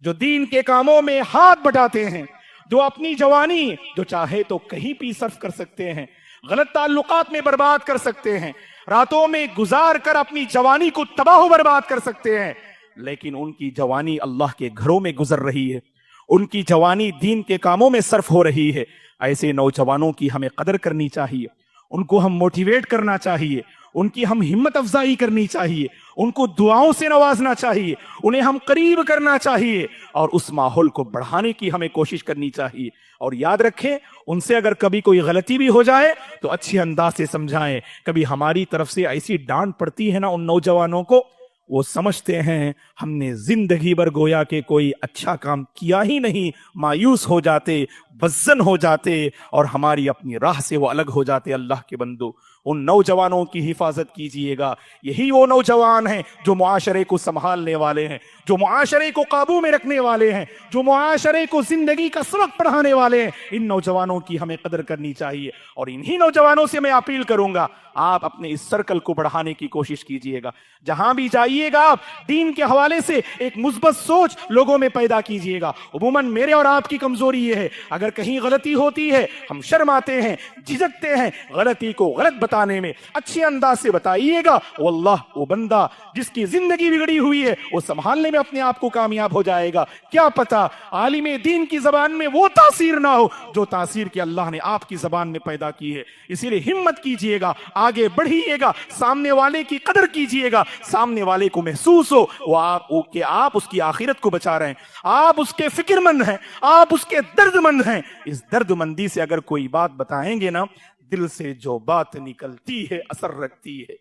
Speaker 3: جو دین کے کاموں میں ہاتھ بٹاتے ہیں، جو اپنی جوانی جو چاہے تو کہیں بھی صرف کر سکتے ہیں، غلط تعلقات میں برباد کر سکتے ہیں، راتوں میں گزار کر اپنی جوانی کو تباہ و برباد کر سکتے ہیں، لیکن ان کی جوانی اللہ کے گھروں میں گزر رہی ہے، ان کی جوانی دین کے کاموں میں صرف ہو رہی ہے۔ ایسے نوجوانوں کی ہمیں قدر کرنی چاہیے، ان کو ہم موٹیویٹ کرنا چاہیے، ان کی ہم ہمت افزائی کرنی چاہیے، ان کو دعاؤں سے نوازنا چاہیے، انہیں ہم قریب کرنا چاہیے، اور اس ماحول کو بڑھانے کی ہمیں کوشش کرنی چاہیے۔ اور یاد رکھیں، ان سے اگر کبھی کوئی غلطی بھی ہو جائے تو اچھے انداز سے سمجھائیں۔ کبھی ہماری طرف سے ایسی ڈانٹ پڑتی ہے نا ان نوجوانوں کو، وہ سمجھتے ہیں ہم نے زندگی بھر گویا کہ کوئی اچھا کام کیا ہی نہیں، مایوس ہو جاتے، بزن ہو جاتے، اور ہماری اپنی راہ سے وہ الگ ہو جاتے۔ اللہ کے بندو، ان نوجوانوں کی حفاظت کیجئے گا۔ یہی وہ نوجوان ہیں جو معاشرے کو سنبھالنے والے ہیں، جو معاشرے کو قابو میں رکھنے والے ہیں، جو معاشرے کو زندگی کا سبق پڑھانے والے ہیں۔ ان نوجوانوں کی ہمیں قدر کرنی چاہیے، اور انہی نوجوانوں سے میں اپیل کروں گا، آپ اپنے اس سرکل کو بڑھانے کی کوشش کیجئے گا۔ جہاں بھی جائیے گا آپ دین کے حوالے سے ایک مثبت سوچ لوگوں میں پیدا کیجئے گا۔ عموماً میرے اور آپ کی کمزوری یہ ہے، اگر کہیں غلطی ہوتی ہے ہم شرماتے ہیں، جھجکتے ہیں غلطی کو غلط بتانے میں۔ اچھے انداز سے بتائیے گا، واللہ وہ بندہ جس کی زندگی بگڑی ہوئی ہے وہ سنبھالنے میں اپنے آپ کو کامیاب ہو جائے گا۔ کیا پتا عالم دین کی زبان میں وہ تاثیر نہ ہو جو تاثیر کہ اللہ نے آپ کی زبان میں پیدا کی ہے۔ اسی لیے ہمت کیجئے گا، آگے بڑھیے گا، سامنے والے کی قدر کیجئے گا، سامنے والے کو محسوس ہو کہ آپ اس کی آخرت کو بچا رہے ہیں، آپ اس کے فکر مند ہیں، آپ اس کے درد مند ہیں۔ اس درد مندی سے اگر کوئی بات بتائیں گے نا، دل سے جو بات نکلتی ہے اثر رکھتی ہے،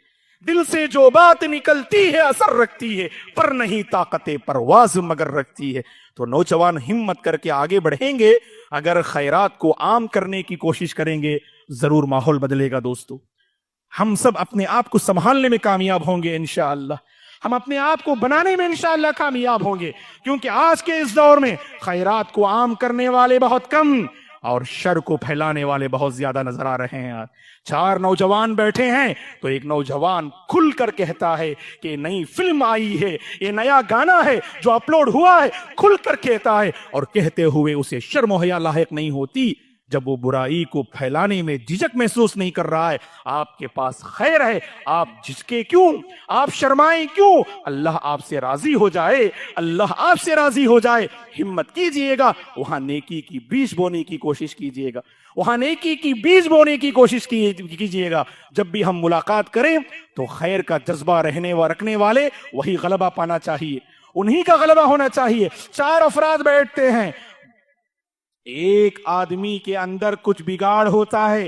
Speaker 3: دل سے جو بات نکلتی ہے اثر رکھتی ہے، پر نہیں طاقت پرواز مگر رکھتی ہے۔ تو نوجوان ہمت کر کے آگے بڑھیں گے، اگر خیرات کو عام کرنے کی کوشش کریں گے، ضرور ماحول بدلے گا۔ دوستو، ہم سب اپنے آپ کو سنبھالنے میں کامیاب ہوں گے انشاءاللہ، ہم اپنے آپ کو بنانے میں انشاءاللہ کامیاب ہوں گے، کیونکہ آج کے اس دور میں خیرات کو عام کرنے والے بہت کم اور شر کو پھیلانے والے بہت زیادہ نظر آ رہے ہیں۔ چار نوجوان بیٹھے ہیں تو ایک نوجوان کھل کر کہتا ہے کہ نئی فلم آئی ہے، یہ نیا گانا ہے جو اپلوڈ ہوا ہے، کھل کر کہتا ہے، اور کہتے ہوئے اسے شرم و حیا لاحق نہیں ہوتی جب وہ برائی کو پھیلانے میں جھجک محسوس نہیں کر رہا ہے۔ آپ کے پاس خیر ہے، آپ جھجکے کیوں، آپ شرمائیں کیوں؟ اللہ آپ سے راضی ہو جائے، اللہ آپ سے راضی ہو جائے۔ ہمت کیجئے گا، وہاں نیکی کی بیج بونے کی کوشش کیجئے گا، وہاں نیکی کی بیج بونے کی کوشش کیجئے گا۔ جب بھی ہم ملاقات کریں تو خیر کا جذبہ رکھنے والے وہی غلبہ پانا چاہیے، انہی کا غلبہ ہونا چاہیے۔ چار افراد بیٹھتے ہیں، ایک آدمی کے اندر کچھ بگاڑ ہوتا ہے،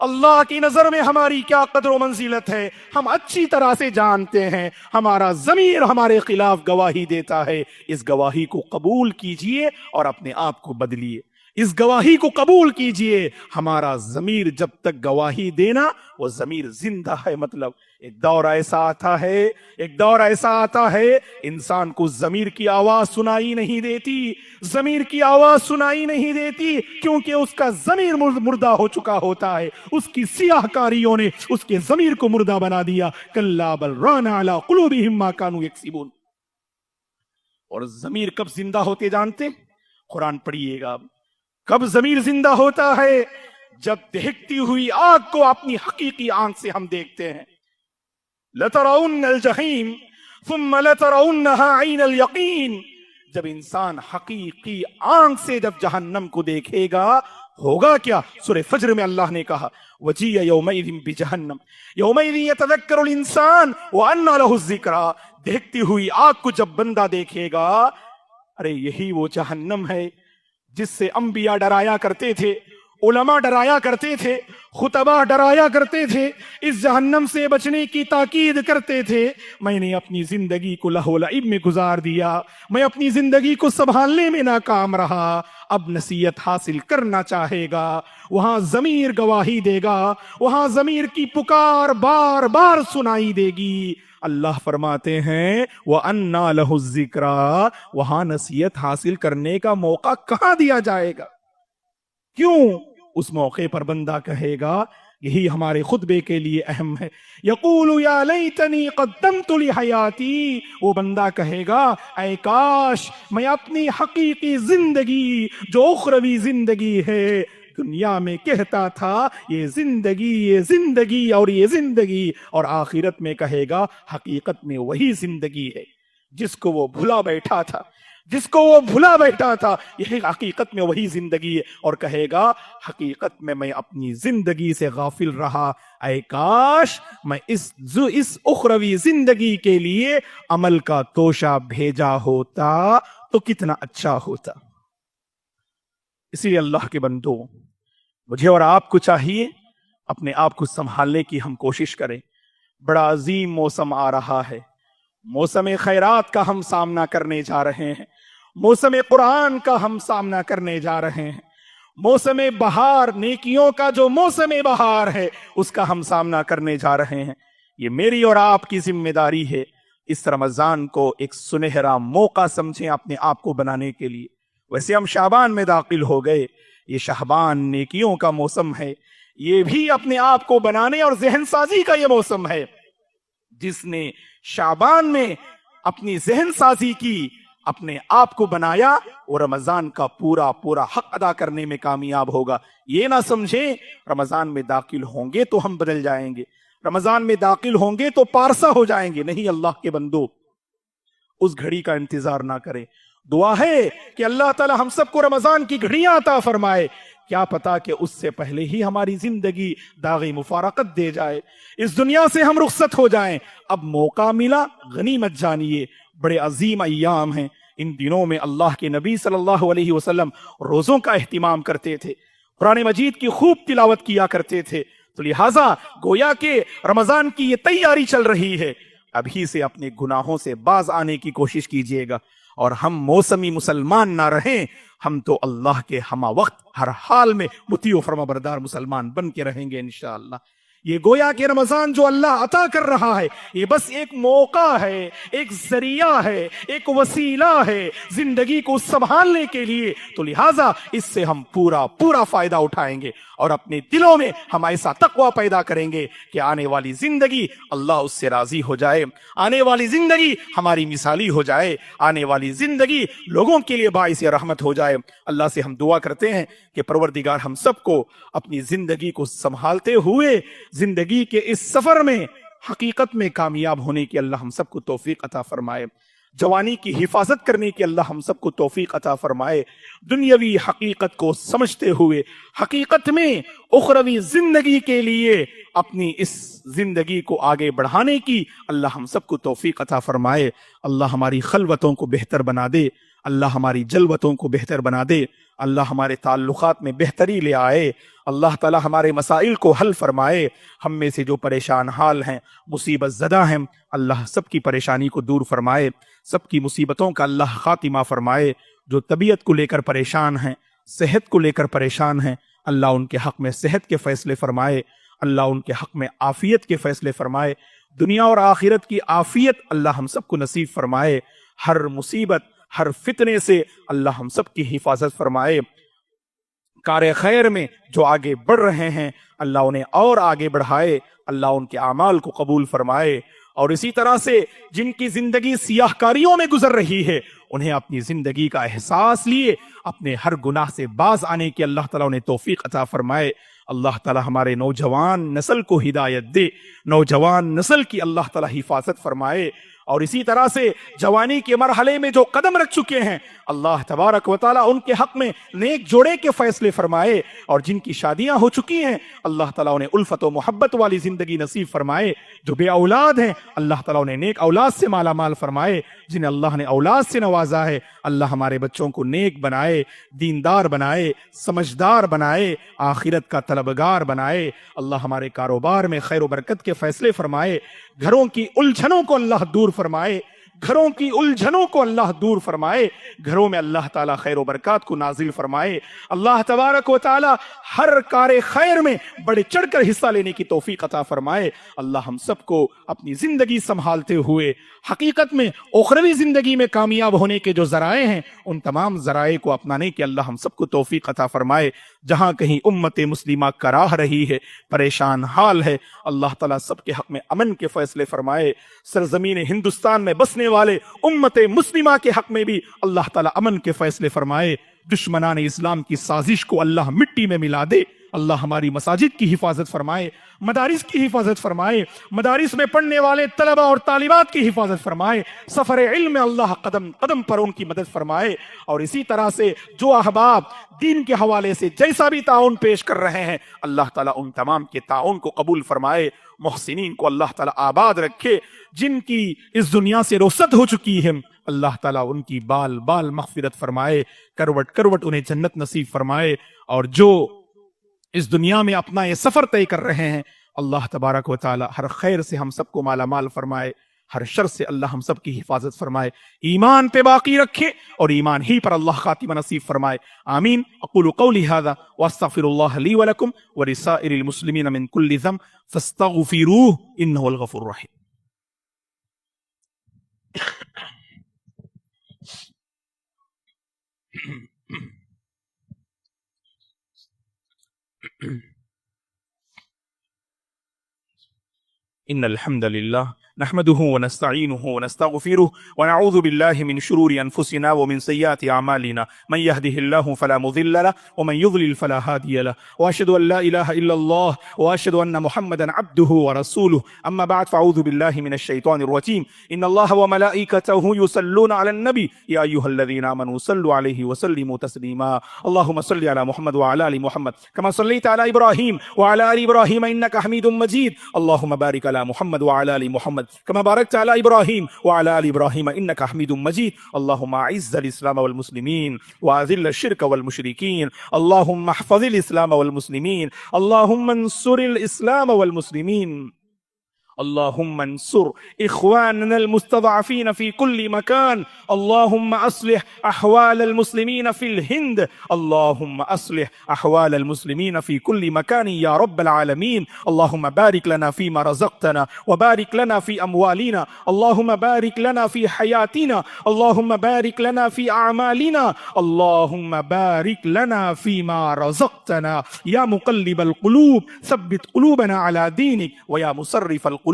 Speaker 2: اللہ کی نظر میں ہماری کیا قدر و منزلت ہے ہم اچھی طرح سے جانتے ہیں. ہمارا ضمیر ہمارے خلاف گواہی دیتا ہے. اس گواہی کو قبول کیجئے اور اپنے آپ کو بدلیے. اس گواہی کو قبول کیجئے. ہمارا ضمیر جب تک گواہی دینا وہ ضمیر زندہ ہے. مطلب ایک دور ایسا آتا ہے انسان کو ضمیر کی آواز سنائی نہیں دیتی کیونکہ اس کا ضمیر مردہ ہو چکا ہوتا ہے. اس کی سیاہ کاریوں نے اس کے ضمیر کو مردہ بنا دیا. کلا بل ران علی قلوبہم ما کانوا یکسبون. اور ضمیر کب زندہ ہوتے جانتے؟ قرآن پڑھیے گا. کب ضمیر زندہ ہوتا ہے؟ جب دہکتی ہوئی آگ کو اپنی حقیقی آنکھ سے ہم دیکھتے ہیں. لَتَرَوْنَّ الْجَحِيمَ ثُمَّ لَتَرَوْنَّهَا عَيْنَ الْيَقِينِ. جب انسان حقیقی آنکھ سے جب جہنم کو دیکھے گا ہوگا کیا؟ سورہ فجر میں اللہ نے کہا وَجِيَ يَوْمَئِذٍ بِجَهَنَّمَ يَوْمَئِذٍ يَتَذَكَّرُ الْإِنسَانُ وَأَنَّى لَهُ الذِّكْرَى. دیکھتی ہوئی آگ کو جب بندہ دیکھے گا ارے یہی وہ جہنم ہے جس سے انبیاء ڈرایا کرتے تھے، علماء ڈرایا کرتے تھے، خطباء ڈرایا کرتے تھے، اس جہنم سے بچنے کی تاکید کرتے تھے. میں نے اپنی زندگی کو لہو و لعب میں گزار دیا، میں اپنی زندگی کو سنبھالنے میں ناکام رہا. اب نصیحت حاصل کرنا چاہے گا وہاں ضمیر گواہی دے گا، وہاں ضمیر کی پکار بار بار سنائی دے گی. اللہ فرماتے ہیں وَأَنَّى لَهُ الذِّكْرَى. وہاں نصیحت حاصل کرنے کا موقع کہاں دیا جائے گا؟ کیوں؟ اس موقع پر بندہ کہے گا یہی ہمارے خطبے کے لیے اہم ہے. یقول یا لیتنی قدمت لحیاتی. وہ بندہ کہے گا اے کاش میں اپنی حقیقی زندگی جو اخروی زندگی ہے دنیا میں کہتا تھا یہ زندگی اور آخرت میں کہے گا حقیقت میں وہی زندگی ہے جس کو وہ بھلا بیٹھا تھا یہ حقیقت میں وہی زندگی ہے. اور کہے گا حقیقت میں اپنی زندگی سے غافل رہا. اے کاش میں اس اخروی زندگی کے لیے عمل کا توشہ بھیجا ہوتا تو کتنا اچھا ہوتا. اسی لیے اللہ کے بندو مجھے اور آپ کو چاہیے اپنے آپ کو سنبھالنے کی ہم کوشش کریں. بڑا عظیم موسم آ رہا ہے. موسم خیرات کا ہم سامنا کرنے جا رہے ہیں. موسم قرآن کا ہم سامنا کرنے جا رہے ہیں. موسم بہار، نیکیوں کا جو موسم بہار ہے اس کا ہم سامنا کرنے جا رہے ہیں. یہ میری اور آپ کی ذمہ داری ہے اس رمضان کو ایک سنہرا موقع سمجھیں اپنے آپ کو بنانے کے لیے. ویسے ہم شعبان میں داخل ہو گئے. یہ شعبان نیکیوں کا موسم ہے. یہ بھی اپنے آپ کو بنانے اور ذہن سازی کا یہ موسم ہے. جس نے شعبان میں اپنی ذہن سازی کی، اپنے آپ کو بنایا، وہ رمضان کا پورا حق ادا کرنے میں کامیاب ہوگا. یہ نہ سمجھیں رمضان میں داخل ہوں گے تو ہم بدل جائیں گے، رمضان میں داخل ہوں گے تو پارسا ہو جائیں گے. نہیں، اللہ کے بندو اس گھڑی کا انتظار نہ کریں. دعا ہے کہ اللہ تعالی ہم سب کو رمضان کی گھڑیاں عطا فرمائے. کیا پتا کہ اس سے پہلے ہی ہماری زندگی داغی مفارقت دے جائے، اس دنیا سے ہم رخصت ہو جائیں. اب موقع ملا، غنیمت جانیے. بڑے عظیم ایام ہیں. ان دنوں میں اللہ کے نبی صلی اللہ علیہ وسلم روزوں کا اہتمام کرتے تھے، قرآن مجید کی خوب تلاوت کیا کرتے تھے. تو لہٰذا گویا کہ رمضان کی یہ تیاری چل رہی ہے. ابھی سے اپنے گناہوں سے باز آنے کی کوشش کیجیے گا. اور ہم موسمی مسلمان نہ رہیں، ہم تو اللہ کے ہمہ وقت ہر حال میں مطیع و فرما بردار مسلمان بن کے رہیں گے انشاءاللہ. یہ گویا کہ رمضان جو اللہ عطا کر رہا ہے یہ بس ایک موقع ہے، ایک ذریعہ ہے، ایک وسیلہ ہے زندگی کو سنبھالنے کے لیے. تو لہٰذا اس سے ہم پورا فائدہ اٹھائیں گے اور اپنے دلوں میں ہم ایسا تقوی پیدا کریں گے کہ آنے والی زندگی اللہ اس سے راضی ہو جائے، آنے والی زندگی ہماری مثالی ہو جائے، آنے والی زندگی لوگوں کے لیے باعث رحمت ہو جائے. اللہ سے ہم دعا کرتے ہیں کہ پروردگار ہم سب کو اپنی زندگی کو سنبھالتے ہوئے زندگی کے اس سفر میں حقیقت میں کامیاب ہونے کی اللہ ہم سب کو توفیق عطا فرمائے. جوانی کی حفاظت کرنے کی اللہ ہم سب کو توفیق عطا فرمائے. دنیاوی حقیقت کو سمجھتے ہوئے حقیقت میں اخروی زندگی کے لیے اپنی اس زندگی کو آگے بڑھانے کی اللہ ہم سب کو توفیق عطا فرمائے. اللہ ہماری خلوتوں کو بہتر بنا دے، اللہ ہماری جلوتوں کو بہتر بنا دے، اللہ ہمارے تعلقات میں بہتری لے آئے، اللہ تعالی ہمارے مسائل کو حل فرمائے. ہم میں سے جو پریشان حال ہیں، مصیبت زدہ ہیں، اللہ سب کی پریشانی کو دور فرمائے، سب کی مصیبتوں کا اللہ خاتمہ فرمائے. جو طبیعت کو لے کر پریشان ہیں، صحت کو لے کر پریشان ہیں، اللہ ان کے حق میں صحت کے فیصلے فرمائے، اللہ ان کے حق میں عافیت کے فیصلے فرمائے. دنیا اور آخرت کی عافیت اللہ ہم سب کو نصیب فرمائے. ہر مصیبت، ہر فتنے سے اللہ ہم سب کی حفاظت فرمائے. کار خیر میں جو آگے بڑھ رہے ہیں، اللہ انہیں اور آگے بڑھائے، اللہ ان کے اعمال کو قبول فرمائے. اور اسی طرح سے جن کی زندگی سیاہ کاریوں میں گزر رہی ہے، انہیں اپنی زندگی کا احساس لیے اپنے ہر گناہ سے باز آنے کی اللہ تعالیٰ انہیں توفیق عطا فرمائے. اللہ تعالیٰ ہمارے نوجوان نسل کو ہدایت دے، نوجوان نسل کی اللہ تعالیٰ حفاظت فرمائے. اور اسی طرح سے جوانی کے مرحلے میں جو قدم رکھ چکے ہیں، اللہ تبارک و تعالیٰ ان کے حق میں نیک جوڑے کے فیصلے فرمائے. اور جن کی شادیاں ہو چکی ہیں، اللہ تعالیٰ انہیں الفت و محبت والی زندگی نصیب فرمائے. جو بے اولاد ہیں، اللہ تعالیٰ انہیں نیک اولاد سے مالا مال فرمائے. جنہیں اللہ نے اولاد سے نوازا ہے، اللہ ہمارے بچوں کو نیک بنائے، دیندار بنائے، سمجھدار بنائے، آخرت کا طلبگار بنائے. اللہ ہمارے کاروبار میں خیر و برکت کے فیصلے فرمائے. گھروں کی الجھنوں کو اللہ دور فرمائے، گھروں کی الجھنوں کو اللہ دور فرمائے. گھروں میں اللہ تعالیٰ خیر و برکات کو نازل فرمائے. اللہ تبارک و تعالیٰ ہر کار خیر میں بڑھ چڑھ کر حصہ لینے کی توفیق عطا فرمائے. اللہ ہم سب کو اپنی زندگی سنبھالتے ہوئے حقیقت میں اخروی زندگی میں کامیاب ہونے کے جو ذرائع ہیں، ان تمام ذرائع کو اپنانے کی اللہ ہم سب کو توفیق عطا فرمائے. جہاں کہیں امت مسلمہ کراہ رہی ہے، پریشان حال ہے، اللہ تعالیٰ سب کے حق میں امن کے فیصلے فرمائے. سرزمین ہندوستان میں بسنے والے امت مسلمہ کے حق میں بھی اللہ تعالیٰ امن کے فیصلے فرمائے. دشمنان اسلام کی سازش کو اللہ مٹی میں ملا دے. اللہ ہماری مساجد کی حفاظت فرمائے، مدارس کی حفاظت فرمائے، مدارس میں پڑھنے والے طلبہ اور طالبات کی حفاظت فرمائے. سفر علم میں اللہ قدم قدم پر ان کی مدد فرمائے. اور اسی طرح سے جو احباب دین کے حوالے سے جیسا بھی تعاون پیش کر رہے ہیں، اللہ تعالیٰ ان تمام کے تعاون کو قبول فرمائے. محسنین کو اللہ تعالیٰ آباد رکھے. جن کی اس دنیا سے رخصت ہو چکی ہے، اللہ تعالیٰ ان کی بال بال مغفرت فرمائے، کروٹ کروٹ انہیں جنت نصیب فرمائے. اور جو اس دنیا میں اپنا یہ سفر طے کر رہے ہیں، اللہ تبارک و تعالی ہر خیر سے ہم سب کو مالا مال فرمائے، ہر شر سے اللہ ہم سب کی حفاظت فرمائے، ایمان پہ باقی رکھے اور ایمان ہی پر اللہ خاتمہ نصیب فرمائے. آمین. اقول قولی هذا واستغفر الله لي ولكم ولسائر المسلمين من كل ذنب فاستغفروه انه الغفور الرحيم. إن الحمد لله نحمده ونستعينه ونستغفره ونعوذ بالله من شرور أنفسنا ومن سيئات أعمالنا من يهده الله فلا مضل له ومن يضلل فلا هادي له وأشهد أن لا إله إلا الله وأشهد أن محمدا عبده ورسوله أما بعد فأعوذ بالله من الشيطان الرجيم إن الله وملائكته يصلون على النبي يا أيها الذين آمنوا صلوا عليه وسلموا تسليما اللهم صل على محمد وعلى آل محمد كما صليت على إبراهيم وعلى آل إبراهيم إنك حميد مجيد اللهم بارك على محمد وعلى آل محمد كما باركت على إبراهيم وعلى آل إبراهيم إنك حميد مجيد اللهم أعز الإسلام والمسلمين وأذل الشرك والمشركين اللهم احفظ الإسلام والمسلمين اللهم انصر الإسلام والمسلمين اللهم انصر إخواننا المستضعفين في كل مكان اللهم أصلح أحوال المسلمين في الهند اللهم أصلح أحوال المسلمين في كل مكان يا رب العالمين اللهم بارك لنا فيما رزقتنا وبارك لنا في أموالنا اللهم بارك لنا في حياتنا اللهم بارك لنا في أعمالنا اللهم بارك لنا فيما رزقتنا يا مقلب القلوب ثبت قلوبنا على دينك ويا مصرف القلوب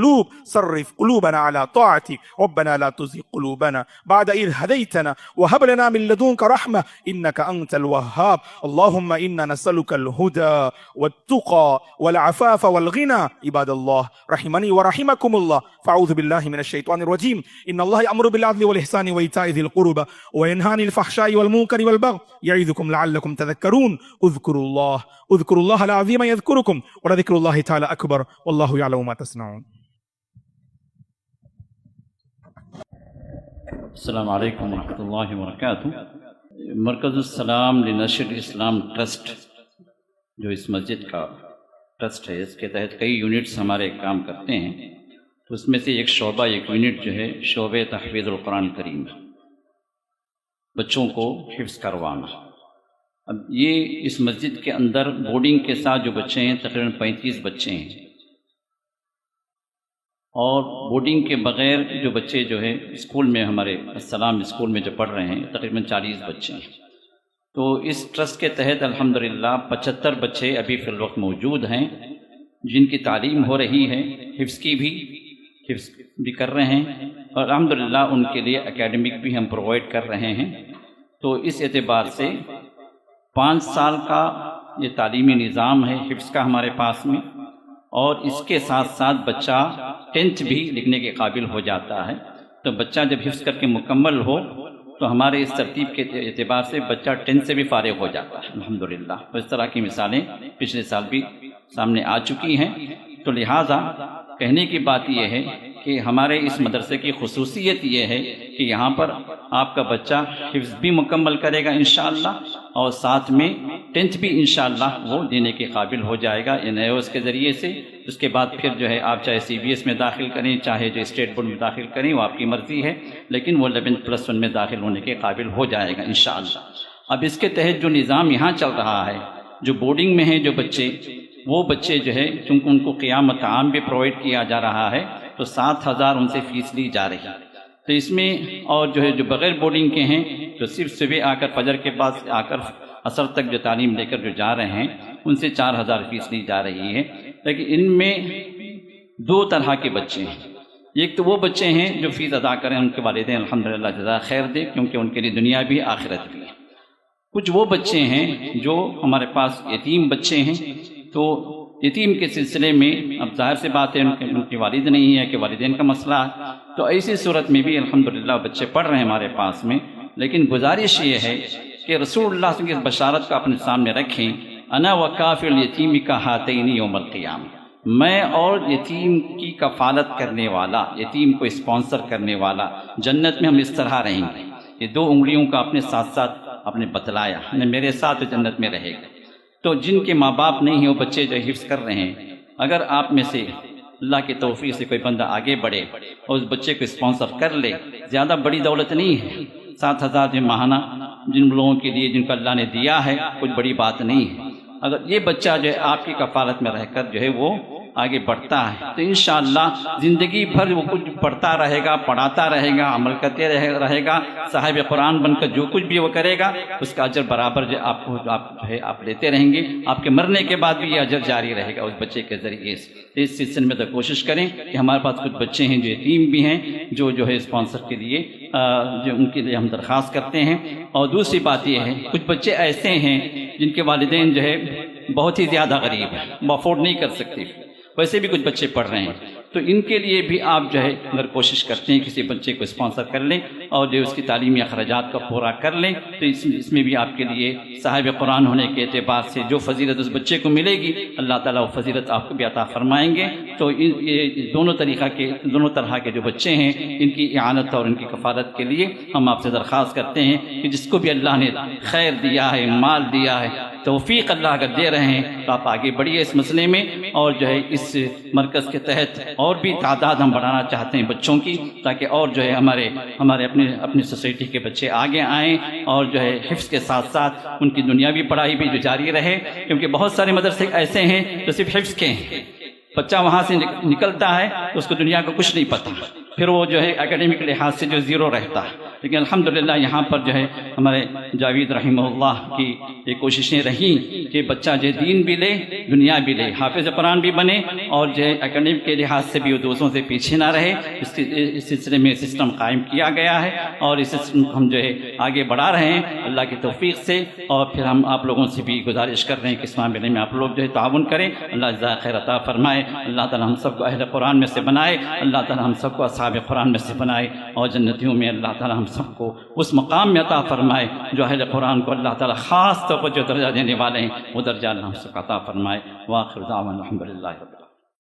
Speaker 2: صرف قلوبنا على طاعتك ربنا لا تزغ قلوبنا بعد إذ هديتنا وهب لنا من لدنك رحمة إنك أنت الوهاب اللهم إنا نسألك الهدى والتقى والعفاف والغنى عباد الله رحمني ورحمكم الله فأعوذ بالله من الشيطان الرجيم إن الله يأمر بالعدل والإحسان وإيتاء ذي القربى وينهى عن الفحشاء والمنكر والبغي يعظكم لعلكم تذكرون اذكروا الله العظيم يذكركم ولذكر الله تعالى أكبر والله يعلم ما تصنعون.
Speaker 4: السلام علیکم ورحمۃ اللہ وبرکاتہ. مرکز السلام لنشر اسلام ٹرسٹ جو اس مسجد کا ٹرسٹ ہے، اس کے تحت کئی یونٹس ہمارے کام کرتے ہیں، تو اس میں سے ایک شعبہ، ایک یونٹ جو ہے شعبہ تحفیظ القرآن کریم، بچوں کو حفظ کروانا۔ اب یہ اس مسجد کے اندر بورڈنگ کے ساتھ جو بچے ہیں تقریباً 35 بچے ہیں، اور بورڈنگ کے بغیر جو بچے جو ہے اسکول میں، ہمارے السلام اسکول میں جو پڑھ رہے ہیں تقریباً 40 بچے ہیں۔ تو اس ٹرسٹ کے تحت الحمدللہ 75 بچے ابھی فی الوقت موجود ہیں جن کی تعلیم ہو رہی ہے، حفظ بھی کر رہے ہیں، اور الحمدللہ ان کے لیے اکیڈمک بھی ہم پرووائڈ کر رہے ہیں۔ تو اس اعتبار سے 5 سال کا یہ تعلیمی نظام ہے حفظ کا ہمارے پاس میں، اور اس کے ساتھ ساتھ بچہ 10th بھی لکھنے کے قابل ہو جاتا ہے۔ تو بچہ جب حفظ کر کے مکمل ہو تو ہمارے اس ترتیب کے اعتبار سے بچہ 10th سے بھی فارغ ہو جاتا ہے الحمدللہ۔ تو اس طرح کی مثالیں پچھلے سال بھی سامنے آ چکی ہیں۔ تو لہٰذا کہنے کی بات یہ ہے کہ ہمارے اس مدرسے کی خصوصیت یہ ہے کہ یہاں پر آپ کا بچہ حفظ بھی مکمل کرے گا انشاءاللہ، اور ساتھ میں 10th بھی انشاءاللہ وہ دینے کے قابل ہو جائے گا NIOS کے ذریعے سے۔ اس کے بعد پھر جو ہے آپ چاہے CBS میں داخل کریں، چاہے جو اسٹیٹ بورڈ میں داخل کریں، وہ آپ کی مرضی ہے، لیکن وہ 11+1 میں داخل ہونے کے قابل ہو جائے گا انشاءاللہ۔ اب اس کے تحت جو نظام یہاں چل رہا ہے، جو بورڈنگ میں ہیں جو بچے، وہ بچے جو ہے چونکہ ان کو قیام طعام بھی پرووائڈ کیا جا رہا ہے، تو 7,000 ان سے فیس لی جا رہی ہے۔ تو اس میں اور جو ہے جو بغیر بورڈنگ کے ہیں، تو صرف صبح آ کر فجر کے بعد آ کر عصر تک جو تعلیم لے کر جو جا رہے ہیں، ان سے 4,000 فیس لی جا رہی ہے۔ لیکن ان میں 2 طرح کے بچے ہیں۔ ایک تو وہ بچے ہیں جو فیس ادا کریں، ان کے والدین الحمدللہ جزا خیر دے، کیونکہ ان کے لیے دنیا بھی آخرت بھی ہے۔ کچھ وہ بچے ہیں جو ہمارے پاس یتیم بچے ہیں، تو یتیم کے سلسلے میں اب ظاہر سی بات ہے ان کے والد نہیں ہے کہ والدین کا مسئلہ ہے، تو ایسی صورت میں بھی الحمدللہ بچے پڑھ رہے ہیں ہمارے پاس میں۔ لیکن گزارش یہ ہے کہ رسول اللہ صلی اللہ علیہ وسلم کی اس بشارت کو اپنے سامنے رکھیں، انا وکافل الیتیم کا ہاتین یوم القیامہ، میں اور یتیم کی کفالت کرنے والا، یتیم کو اسپانسر کرنے والا جنت میں ہم اس طرح رہیں گے۔ یہ 2 انگلیوں کا اپنے ساتھ ساتھ اپنے بتلایا، میرے ساتھ جنت میں رہے گا۔ تو جن کے ماں باپ نہیں ہیں، وہ بچے جو حفظ کر رہے ہیں، اگر آپ میں سے اللہ کی توفیق سے کوئی بندہ آگے بڑھے اور اس بچے کو اسپانسر کر لے، زیادہ بڑی دولت نہیں ہے، 7,000 جو ماہانہ جن لوگوں کے لیے جن کو اللہ نے دیا ہے، کچھ بڑی بات نہیں ہے۔ اگر یہ بچہ جو ہے آپ کی کفالت میں رہ کر جو ہے وہ آگے بڑھتا ہے، تو انشاءاللہ زندگی بھر وہ کچھ پڑھتا رہے گا، پڑھاتا رہے گا، عمل کرتے رہے گا، صاحب قرآن بن کر جو کچھ بھی وہ کرے گا، اس کا اجر برابر جو آپ لیتے رہیں گے۔ آپ کے مرنے کے بعد بھی یہ اجر جاری رہے گا اس بچے کے ذریعے سے۔ اس سلسلے میں تو کوشش کریں کہ ہمارے پاس کچھ بچے ہیں جو یتیم بھی ہیں، جو ہے اسپانسر کے لیے جو ان کے لیے ہم درخواست کرتے ہیں۔ اور دوسری بات یہ ہے، کچھ بچے ایسے ہیں جن کے والدین جو ہے بہت ہی زیادہ غریب ہیں، وہ افورڈ نہیں کر سکتے، ویسے بھی کچھ بچے پڑھ رہے ہیں، تو ان کے لیے بھی آپ جو ہے اگر کوشش کرتے ہیں کسی بچے کو اسپانسر کر لیں اور جو اس کی تعلیمی اخراجات کا پورا کر لیں، تو اس میں بھی آپ کے لیے صاحب قرآن ہونے کے اعتبار سے جو فضیلت اس بچے کو ملے گی، اللہ تعالیٰ وہ فضیلت آپ کو بھی عطا فرمائیں گے۔ تو یہ دونوں طرح کے جو بچے ہیں، ان کی اعانت اور ان کی کفالت کے لیے ہم آپ سے درخواست کرتے ہیں کہ جس کو بھی اللہ نے خیر دیا ہے، مال دیا ہے، توفیق اللہ اگر دے رہے ہیں، تو آپ آگے بڑھیے اس مسئلے میں، اور جو ہے اس مرکز کے تحت اور بھی تعداد ہم بڑھانا چاہتے ہیں بچوں کی، تاکہ اور جو ہے ہمارے اپنی سوسائٹی کے بچے آگے آئیں، اور جو ہے حفظ کے ساتھ ساتھ ان کی دنیاوی پڑھائی بھی جو جاری رہے، کیونکہ بہت سارے مدرسے ایسے ہیں جو صرف حفظ کے ہیں، بچہ وہاں سے نکلتا ہے تو اس کو دنیا کا کچھ نہیں پتہ، پھر وہ جو ہے اکیڈمک لحاظ سے جو زیرو رہتا ہے۔ لیکن الحمدللہ یہاں پر جو ہے ہمارے جاوید رحمہ اللہ کی یہ کوششیں رہیں کہ بچہ جو دین بھی لے، دنیا بھی لے، حافظ قرآن بھی بنے، اور جو ہے اکیڈمک کے لحاظ سے بھی وہ دوستوں سے پیچھے نہ رہے۔ اس سلسلے میں سسٹم قائم کیا گیا ہے، اور اس سسٹم ہم جو ہے آگے بڑھا رہے ہیں اللہ کی توفیق سے۔ اور پھر ہم آپ لوگوں سے بھی گزارش کر رہے ہیں کہ اسلام بننے میں آپ لوگ جو ہے تعاون کریں، اللہ جزائے خیر عطا فرمائے، اللہ تعالی ہم سب کو اہل قرآن میں سے بنائے، اللہ تعالی ہم سب کو اصحاب قرآن میں سے بنائے، اور جنتیوں میں اللہ تعالی ہم سب کو اس مقام میں عطا فرمائے جو اہل قرآن کو اللہ تعالی خاص طور پر جو درجہ دینے والے ہیں، وہ درجہ اللہ ہم سب کو عطا فرمائے۔ وآخر دعوانا الحمدللہ رب العالمین۔